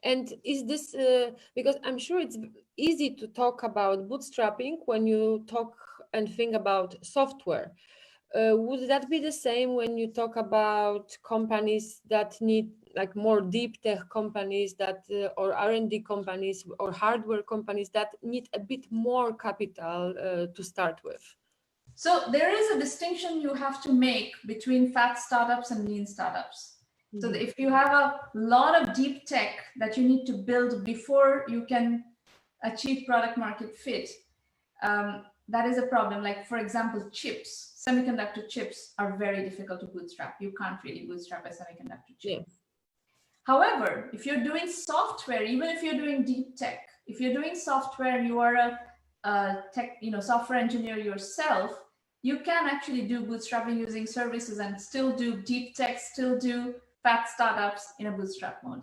And is this because I'm sure it's easy to talk about bootstrapping when you talk and think about software. Would that be the same when you talk about companies that need, like, more deep tech companies that or R&D companies or hardware companies that need a bit more capital to start with? So there is a distinction you have to make between fat startups and lean startups. So if you have a lot of deep tech that you need to build before you can achieve product market fit, that is a problem. Like, for example, chips, semiconductor chips are very difficult to bootstrap. You can't really bootstrap a semiconductor chip. Yeah. However, if you're doing software, even if you're doing deep tech, if you're doing software and you are a tech, software engineer yourself, you can actually do bootstrapping using services and still do deep tech, still do fat startups in a bootstrap mode.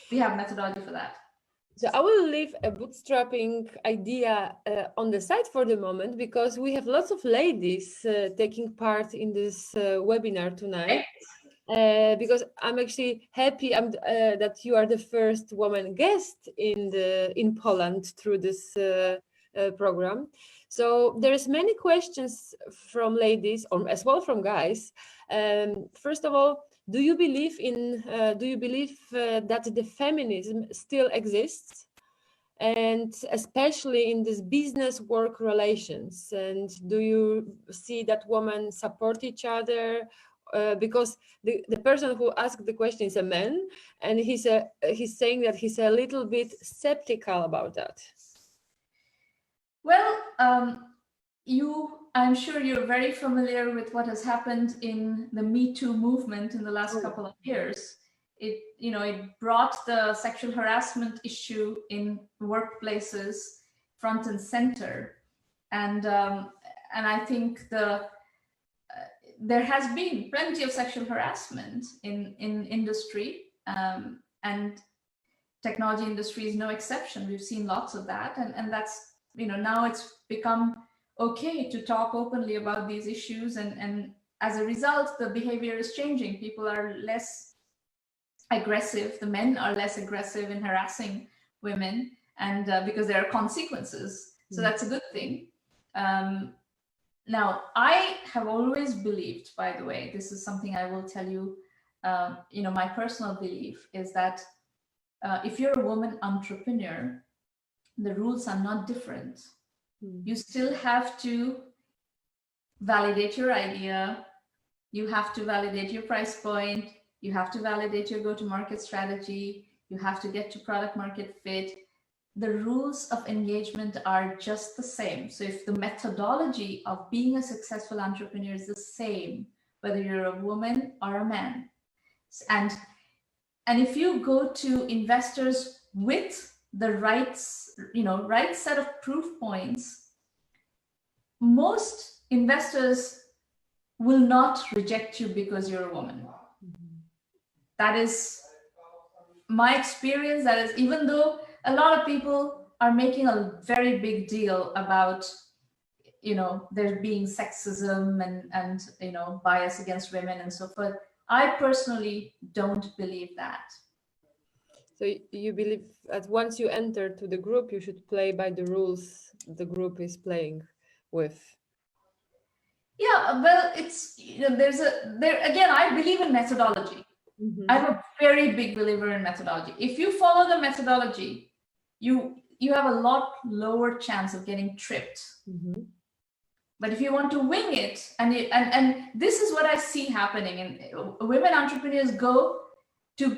We have methodology for that. So I will leave a bootstrapping idea on the side for the moment, because we have lots of ladies taking part in this webinar tonight. Because I'm actually happy that you are the first woman guest in Poland through this program. So there's many questions from ladies, or as well from guys. First of all, do you believe that the feminism still exists, and especially in this business work relations? And do you see that women support each other? Because the person who asked the question is a man, and he's saying that he's a little bit skeptical about that. Well, I'm sure you're very familiar with what has happened in the Me Too movement in the last couple of years. It brought the sexual harassment issue in workplaces front and center, and I think there has been plenty of sexual harassment in industry, and technology industry is no exception. We've seen lots of that, and that's now it's become okay to talk openly about these issues, and as a result, the behavior is changing. People are less aggressive. The men are less aggressive in harassing women, and because there are consequences. So that's a good thing. Now, I have always believed, by the way, this is something I will tell you, my personal belief is that if you're a woman entrepreneur, the rules are not different. You still have to validate your idea. You have to validate your price point. You have to validate your go-to-market strategy. You have to get to product market fit. The rules of engagement are just the same. So if the methodology of being a successful entrepreneur is the same, whether you're a woman or a man, and if you go to investors with the right set of proof points, most investors will not reject you because you're a woman. That is my experience. That is, even though a lot of people are making a very big deal about, there being sexism and bias against women and so forth, I personally don't believe that. So you believe that once you enter to the group, you should play by the rules the group is playing with. Yeah, well, it's, there again, I believe in methodology. Mm-hmm. I'm a very big believer in methodology. If you follow the methodology, you have a lot lower chance of getting tripped. Mm-hmm. But if you want to wing it, and this is what I see happening, and women entrepreneurs go to,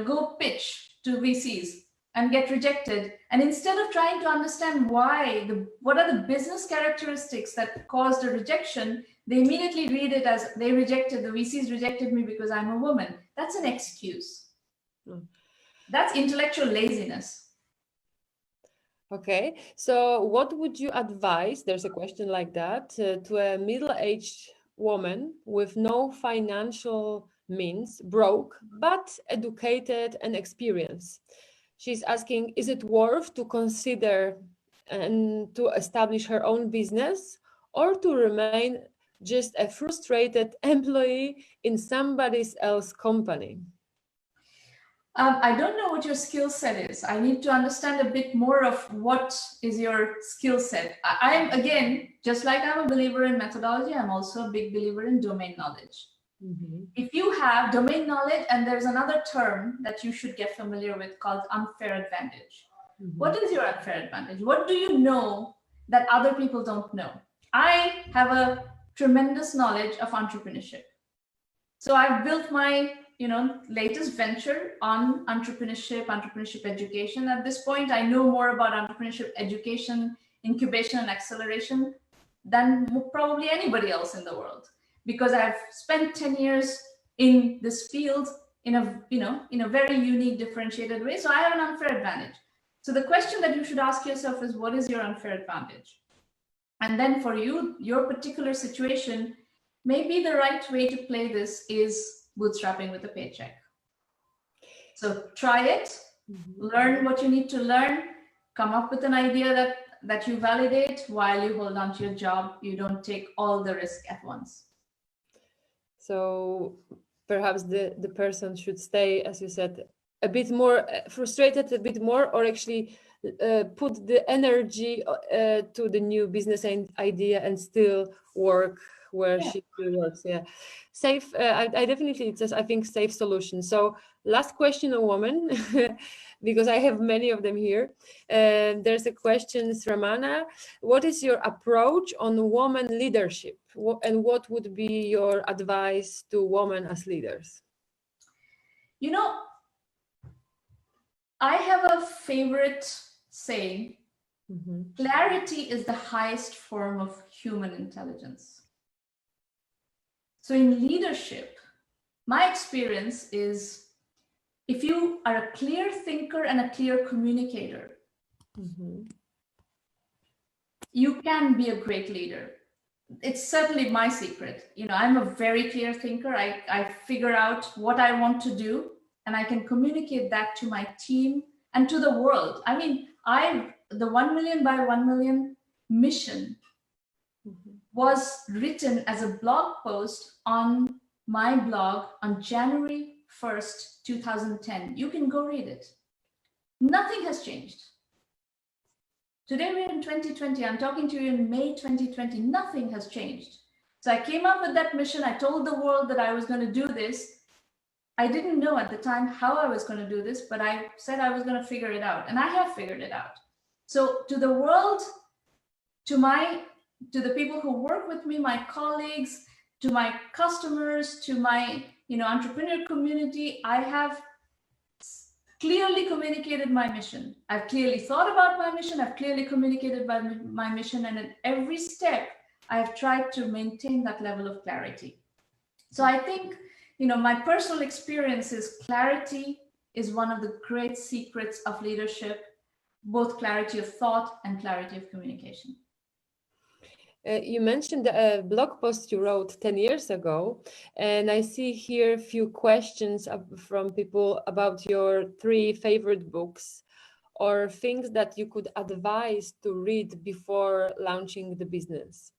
go pitch to VCs and get rejected, and instead of trying to understand what are the business characteristics that caused a rejection, they immediately read it as the VCs rejected me because I'm a woman. That's an excuse. That's intellectual laziness. Okay, so what would you advise? There's a question like that to a middle-aged woman with no financial means, broke, but educated and experienced. She's asking, is it worth to consider and to establish her own business or to remain just a frustrated employee in somebody else's company? I don't know what your skill set is. I need to understand a bit more of what is your skill set. I am, again, just like I'm a believer in methodology, I'm also a big believer in domain knowledge. Mm-hmm. If you have domain knowledge, and there's another term that you should get familiar with called unfair advantage. Mm-hmm. What is your unfair advantage? What do you know that other people don't know? I have a tremendous knowledge of entrepreneurship. So I've built my latest venture on entrepreneurship education. At this point, I know more about entrepreneurship education, incubation, and acceleration than probably anybody else in the world, because I've spent 10 years in this field in a very unique, differentiated way. So I have an unfair advantage. So the question that you should ask yourself is, what is your unfair advantage? And then for you, your particular situation, maybe the right way to play this is bootstrapping with a paycheck. So try it, learn what you need to learn, come up with an idea that you validate while you hold on to your job. You don't take all the risk at once. So perhaps the person should stay, as you said, a bit more frustrated, a bit more, or actually put the energy to the new business idea and still work where she works. Yeah, safe. I definitely, it's I think safe solution. So last question, a woman, because I have many of them here. There's a question, Sramana. What is your approach on woman leadership, and what would be your advice to women as leaders? I have a favorite saying. Mm-hmm. Clarity is the highest form of human intelligence. So in leadership, my experience is, if you are a clear thinker and a clear communicator, mm-hmm, you can be a great leader. It's certainly my secret. I'm a very clear thinker. I figure out what I want to do, and I can communicate that to my team and to the world. I mean, the 1 million by 1 million mission, mm-hmm, was written as a blog post on my blog on January 1st, 2010. You can go read it. Nothing has changed. Today we're in 2020. I'm talking to you in May 2020. Nothing has changed. So I came up with that mission. I told the world that I was going to do this. I didn't know at the time how I was going to do this, but I said I was going to figure it out, and I have figured it out. So to the world, to the people who work with me, my colleagues, to my customers, to my entrepreneur community, I have clearly communicated my mission. I've clearly thought about my mission. I've clearly communicated my mission, and at every step, I've tried to maintain that level of clarity. So I think, my personal experience is clarity is one of the great secrets of leadership, both clarity of thought and clarity of communication. You mentioned a blog post you wrote 10 years ago, and I see here a few questions from people about your 3 favorite books or things that you could advise to read before launching the business.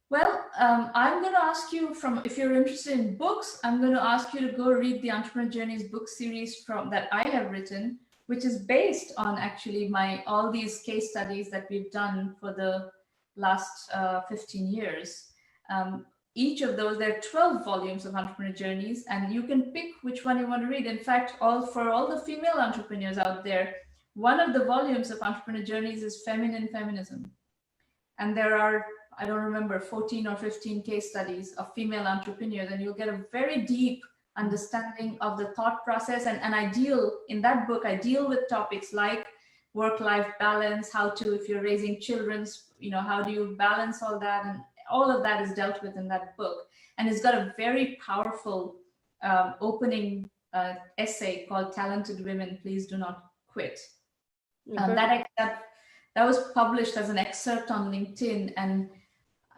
Well, I'm going to ask you if you're interested in books, I'm going to ask you to go read the Entrepreneur Journeys book series that I have written, which is based on actually all these case studies that we've done for the last 15 years. Each of those, there are 12 volumes of Entrepreneur Journeys, and you can pick which one you want to read. In fact, for all the female entrepreneurs out there, one of the volumes of Entrepreneur Journeys is Feminine Feminism. And there are, I don't remember, 14 or 15 case studies of female entrepreneurs, and you'll get a very deep understanding of the thought process. And in that book, I deal with topics like work-life balance, if you're raising children, how do you balance all that? And all of that is dealt with in that book. And it's got a very powerful opening essay called Talented Women, Please Do Not Quit. That was published as an excerpt on LinkedIn, and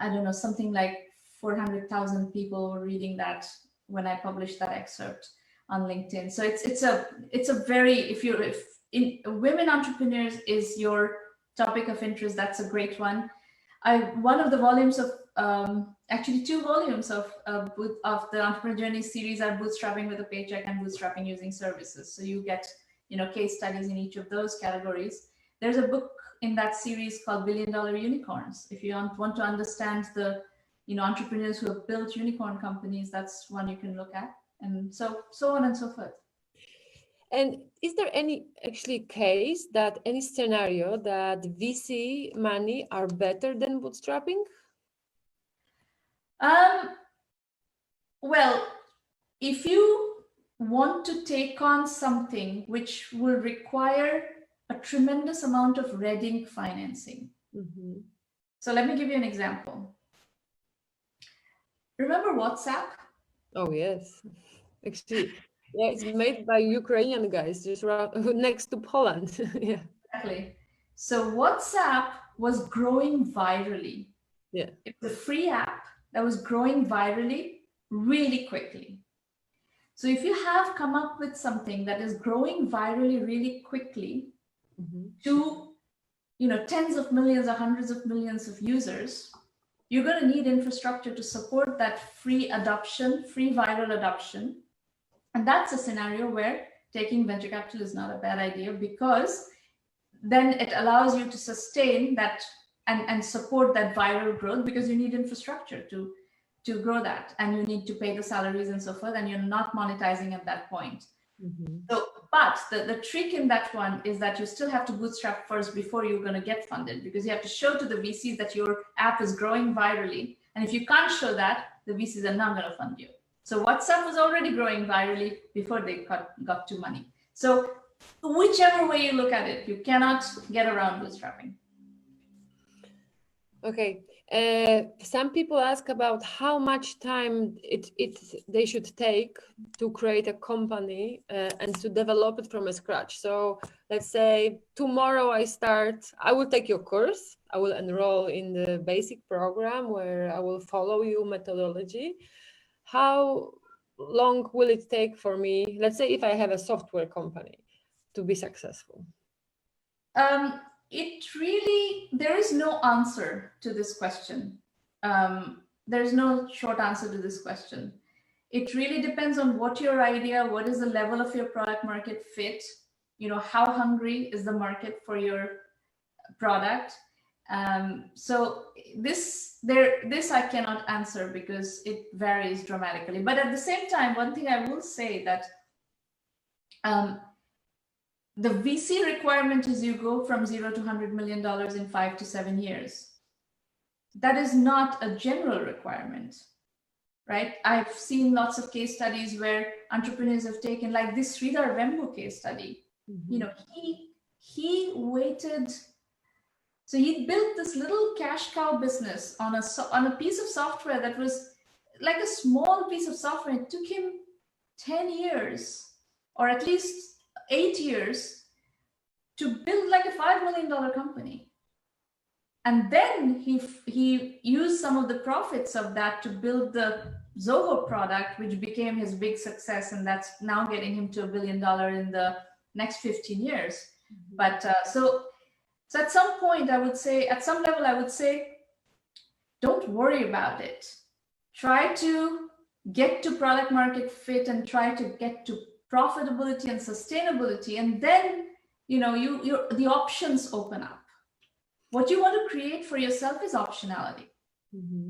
I don't know, something like 400,000 people were reading that when I published that excerpt on LinkedIn. So it's a very, if women entrepreneurs is your topic of interest, that's a great one. One of the volumes of actually 2 volumes of the Entrepreneur Journey series are Bootstrapping with a Paycheck and Bootstrapping Using Services. So you get case studies in each of those categories. There's a book in that series called $1 Billion Unicorns. If you want to understand the entrepreneurs who have built unicorn companies, that's one you can look at, and so on and so forth. And is there any any scenario that VC money are better than bootstrapping? Well, if you want to take on something which will require a tremendous amount of red ink financing. Mm-hmm. So let me give you an example. Remember WhatsApp? Oh, yes. Actually, yeah, it's made by Ukrainian guys just next to Poland. Yeah. Exactly. So WhatsApp was growing virally. Yeah. It's a free app that was growing virally really quickly. So if you have come up with something that is growing virally really quickly, to tens of millions or hundreds of millions of users, you're going to need infrastructure to support that free viral adoption. And that's a scenario where taking venture capital is not a bad idea, because then it allows you to sustain that and support that viral growth, because you need infrastructure to grow that, and you need to pay the salaries and so forth, and you're not monetizing at that point. So, but the trick in that one is that you still have to bootstrap first before you're going to get funded, because you have to show to the VCs that your app is growing virally. And if you can't show that, the VCs are not going to fund you. So WhatsApp was already growing virally before they got to money. So whichever way you look at it, you cannot get around bootstrapping. Okay. Some people ask about how much time they should take to create a company and to develop it from scratch. So let's say tomorrow I will take your course. I will enroll in the basic program where I will follow your methodology. How long will it take for me, let's say if I have a software company, to be successful? There is no answer to this question. There's no short answer to this question. It really depends on what your idea, what is the level of your product market fit, how hungry is the market for your product. So this I cannot answer because it varies dramatically. But at the same time, one thing I will say that the VC requirement is you go from $0 to $100 million in 5 to 7 years. That is not a general requirement, right? I've seen lots of case studies where entrepreneurs have taken, like this Sridhar Vembu case study. He waited. So he built this little cash cow business on a piece of software that was like a small piece of software. It took him 10 years, or at least 8 years, to build like a $5 million company. And then he used some of the profits of that to build the Zoho product, which became his big success. And that's now getting him to $1 billion in the next 15 years. But so at some point, I would say, at some level, I would say don't worry about it. Try to get to product market fit and try to get to profitability and sustainability, and then the options open up. What you want to create for yourself is optionality. Mm-hmm.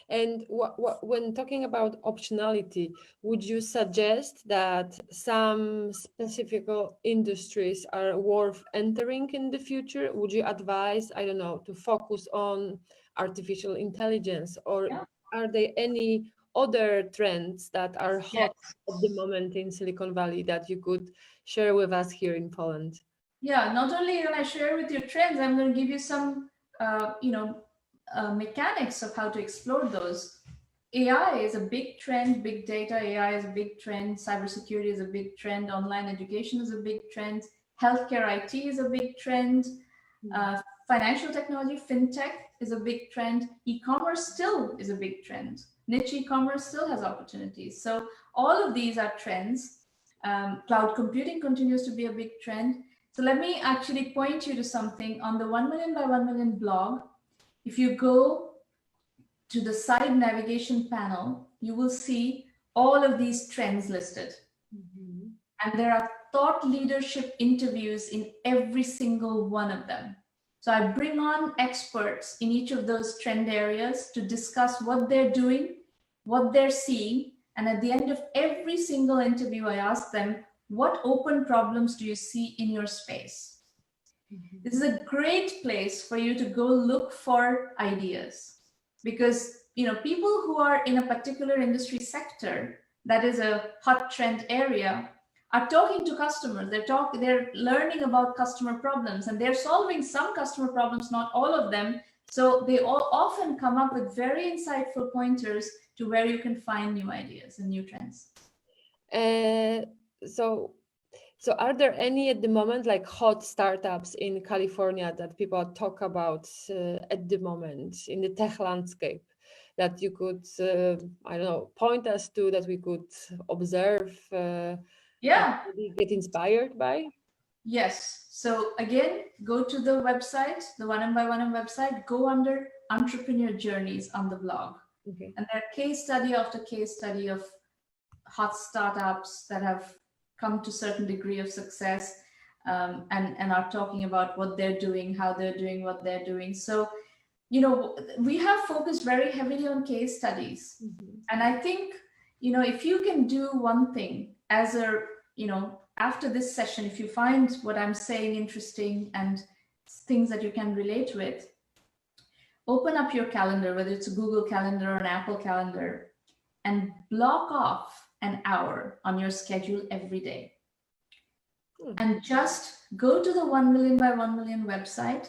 And when talking about optionality, would you suggest that some specific industries are worth entering in the future? Would you advise, I don't know, to focus on artificial intelligence, or Yeah. are there any other trends that are hot Yes. at the moment in Silicon Valley that you could share with us here in Poland? Yeah, not only when I share with you trends, I'm going to give you some, mechanics of how to explore those. AI is a big trend. Big data AI is a big trend. Cybersecurity is a big trend. Online education is a big trend. Healthcare IT is a big trend. Financial technology, fintech is a big trend. E-commerce still is a big trend. Niche e-commerce still has opportunities. So all of these are trends. Cloud computing continues to be a big trend. So let me actually point you to something on the 1 million by 1 million blog. If you go to the side navigation panel, you will see all of these trends listed. Mm-hmm. And there are thought leadership interviews in every single one of them. So I bring on experts in each of those trend areas to discuss what they're doing, what they're seeing. And at the end of every single interview, I ask them, what open problems do you see in your space? Mm-hmm. This is a great place for you to go look for ideas, because people who are in a particular industry sector that is a hot trend area are talking to customers. They're learning about customer problems, and they're solving some customer problems, not all of them. So they all often come up with very insightful pointers to where you can find new ideas and new trends. So are there any at the moment, like hot startups in California that people talk about at the moment in the tech landscape that you could, I don't know, point us to, that we could observe, Yeah. maybe get inspired by? Yes. So again, go to the website, the One by One website, go under entrepreneur journeys on the blog. Okay. And there are case study after case study of hot startups that have come to certain degree of success, and are talking about what they're doing, how they're doing what they're doing. So, we have focused very heavily on case studies. Mm-hmm. And I think, if you can do one thing as a, after this session, if you find what I'm saying interesting and things that you can relate with, open up your calendar, whether it's a Google Calendar or an Apple Calendar, and block off an hour on your schedule every day. And just go to the 1 million by 1 million website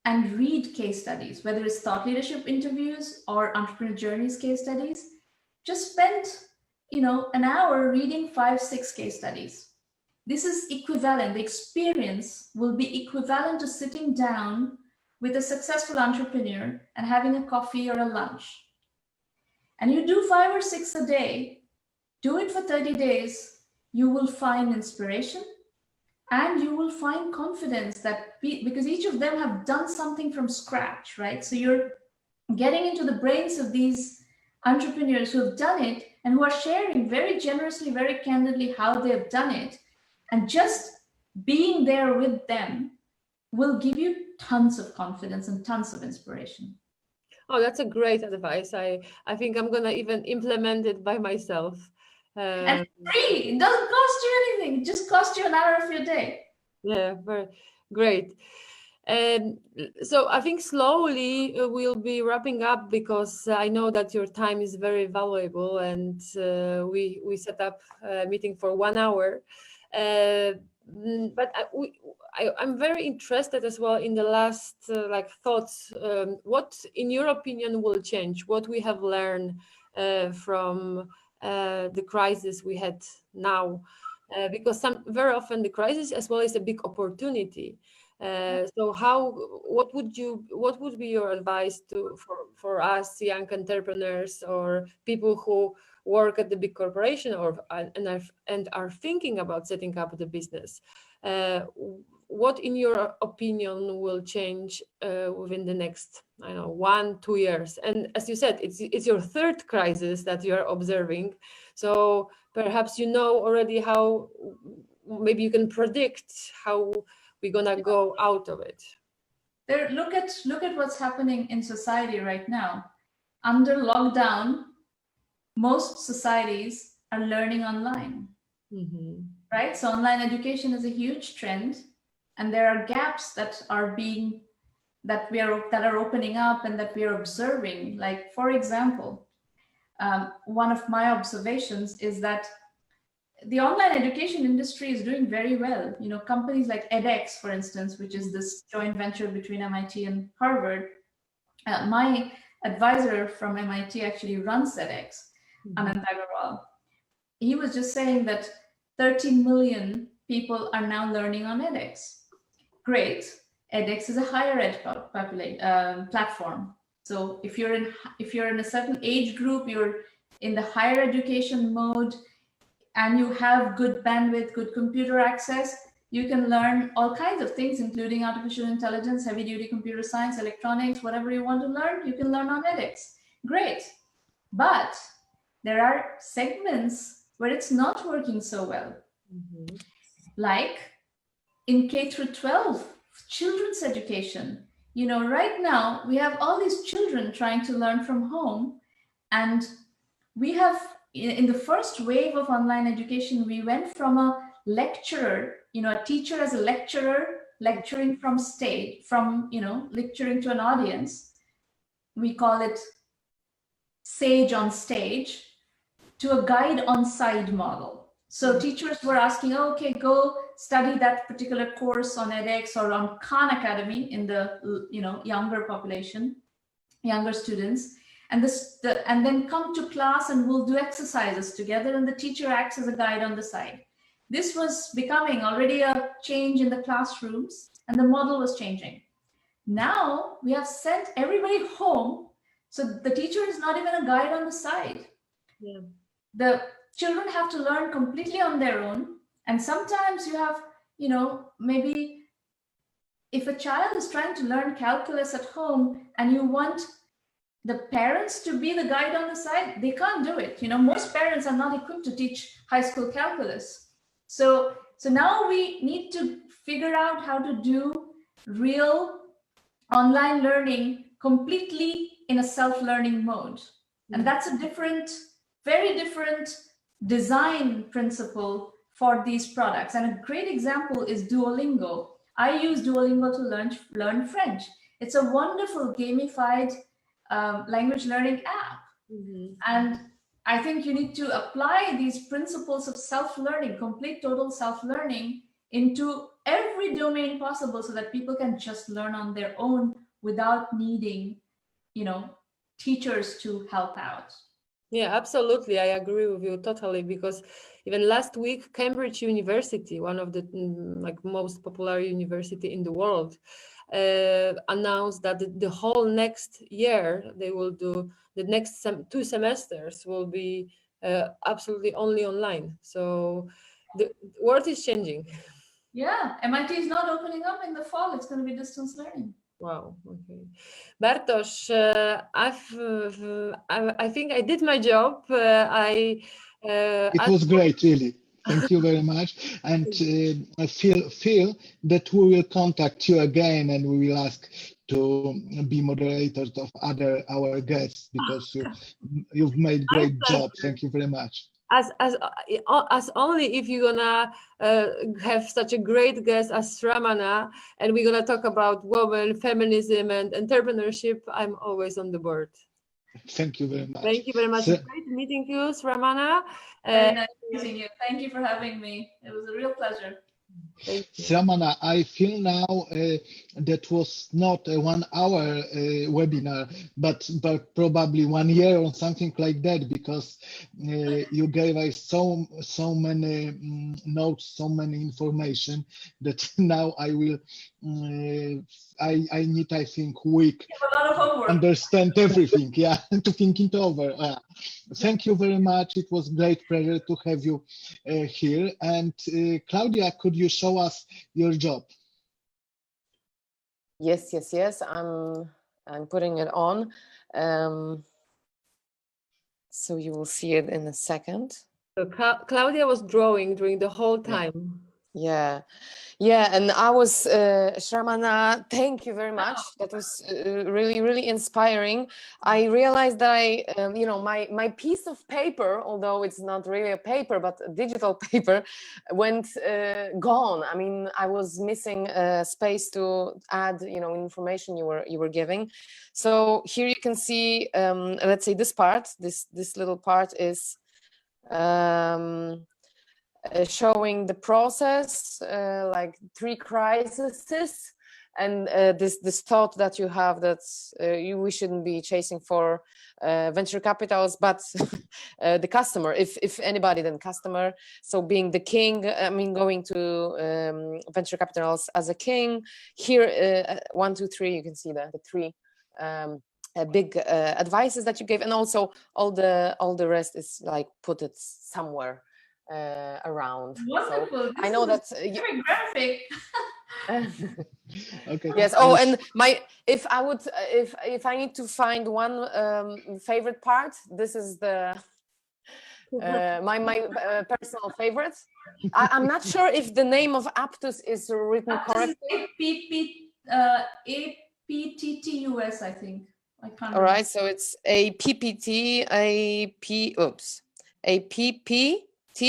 and read case studies, whether it's thought leadership interviews or entrepreneur journeys case studies. Just spend, an hour reading 5-6 case studies. This is equivalent. The experience will be equivalent to sitting down with a successful entrepreneur and having a coffee or a lunch. And you do 5 or 6 a day, do it for 30 days, you will find inspiration and you will find confidence, that because each of them have done something from scratch, right? So you're getting into the brains of these entrepreneurs who have done it and who are sharing very generously, very candidly how they've done it. And just being there with them will give you tons of confidence and tons of inspiration. Oh, that's a great advice. I think I'm gonna even implement it by myself. And free, it doesn't cost you anything. It just costs you an hour of your day. Yeah, very great. And so I think slowly we'll be wrapping up, because I know that your time is very valuable, and we set up a meeting for 1 hour. But I'm very interested as well in the last thoughts. What, in your opinion, will change? What we have learned from the crisis we had now? Because very often the crisis as well is a big opportunity. So what would be your advice for us young entrepreneurs or people who work at the big corporation and are thinking about setting up the business? what in your opinion will change within the next, I don't know, 1-2 years? And as you said, it's your third crisis that you are observing. So perhaps you know already how, maybe you can predict how we're gonna go out of it. Look at what's happening in society right now. Under lockdown, most societies are learning online. Right? So online education is a huge trend, and there are gaps that are opening up and that we are observing. Like, for example, one of my observations is that the online education industry is doing very well. You know, companies like edX, for instance, which is this joint venture between MIT and Harvard. My advisor from MIT actually runs edX, Anand Agarwal. He was just saying that 30 million people are now learning on edX. Great. edX is a higher ed platform. So if you're in a certain age group, you're in the higher education mode, and you have good bandwidth, good computer access, you can learn all kinds of things, including artificial intelligence, heavy duty computer science, electronics, whatever you want to learn, you can learn on edX. Great. But there are segments where it's not working so well. Like in K through 12, children's education. You know, right now we have all these children trying to learn from home, and we have, in the first wave of online education, we went from a lecturer, you know, a teacher as a lecturer, lecturing from stage, lecturing to an audience. We call it sage on stage, to a guide on side model. So teachers were asking, oh, okay, go study that particular course on edX or on Khan Academy in the younger population, younger students, and then come to class and we'll do exercises together, and the teacher acts as a guide on the side. This was becoming already a change in the classrooms, and the model was changing. Now we have sent everybody home, so the teacher is not even a guide on the side. Yeah. The children have to learn completely on their own. And sometimes you have, maybe if a child is trying to learn calculus at home and you want the parents to be the guide on the side, they can't do it. Most parents are not equipped to teach high school calculus. So now we need to figure out how to do real online learning completely in a self-learning mode. And that's a very different design principle for these products. And a great example is Duolingo. I use Duolingo to learn French. It's a wonderful gamified language learning app. And I think you need to apply these principles of self-learning, complete total self-learning, into every domain possible so that people can just learn on their own without needing, teachers to help out. Yeah, absolutely. I agree with you totally, because even last week, Cambridge University, one of the most popular university in the world, announced that the whole next year they will do the next 2 semesters will be absolutely only online. So the world is changing. Yeah, MIT is not opening up in the fall. It's going to be distance learning. Wow. Okay, Bartosz, I think I did my job. It was great, really. Thank you very much. And I feel that we will contact you again, and we will ask to be moderators of our guests, because you've made great job. Thank you very much. As only if you're gonna have such a great guest as Sramana, and we're gonna talk about women, feminism, and entrepreneurship, I'm always on the board. Thank you very much. Thank you very much. Great meeting you, Sramana. Very nice meeting you. Thank you for having me. It was a real pleasure. Sramana, I feel now that was not a 1 hour webinar, but probably 1 year or something like that, because you gave us so many notes, so many information, that now I will I need, I think, week understand everything, yeah, to think it over. Thank you very much. It was great pleasure to have you here. And Claudia, could you show us your job? Yes, yes, yes. I'm putting it on. So you will see it in a second. So Claudia was drawing during the whole time. Yeah. Yeah, and I was, Shramana, thank you very much. That was really, really inspiring. I realized that you know, my piece of paper, although it's not really a paper, but a digital paper, went gone. I mean, I was missing space to add, you know, information you were giving. So here you can see, let's say this part, this little part is showing the process, like 3 crises, and this thought that you have that we shouldn't be chasing for venture capitals, but the customer, if anybody, then customer. So being the king, I mean, going to venture capitals as a king. Here, 1, 2, 3, you can see the 3 big advices that you gave, and also all the rest is like put it somewhere around. Wonderful. So I know that very graphic. Okay. Yes. Oh, and if I need to find one favorite part, this is the my personal favorite. I'm not sure if the name of Aptus is written correctly. APTTUS, I think. I can't All right, so it's a PPT, a PPT,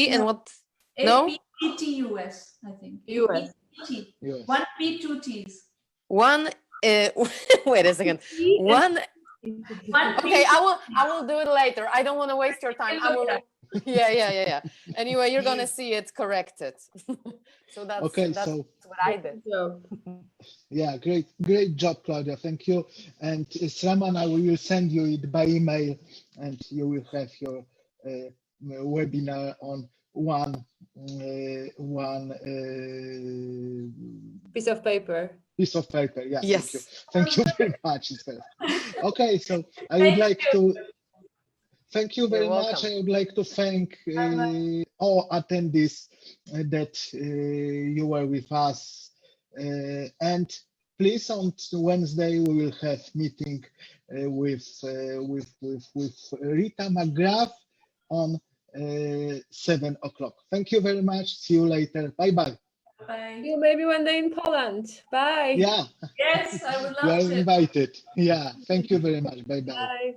and what? No? APTTUS, I think. US. APT. 1 P, 2 T's. One. Wait a second. One. Okay, I will do it later. I don't want to waste your time. I will. Yeah. Anyway, you're gonna see it corrected. So that's what I did. Yeah, great job, Claudia. Thank you. And Sramana, we will send you it by email, and you will have your webinar on one piece of paper. Piece of paper. Yeah. Yes. Thank you very much. Okay, so I would like to. Thank you very much. I would like to thank all attendees that you were with us. And please, on Wednesday we will have meeting with Rita McGrath on 7 o'clock. Thank you very much. See you later. Bye bye. Bye. You maybe one day in Poland. Bye. Yeah. Yes, I would love You are to. invited. Yeah. Thank you very much. Bye bye. Bye.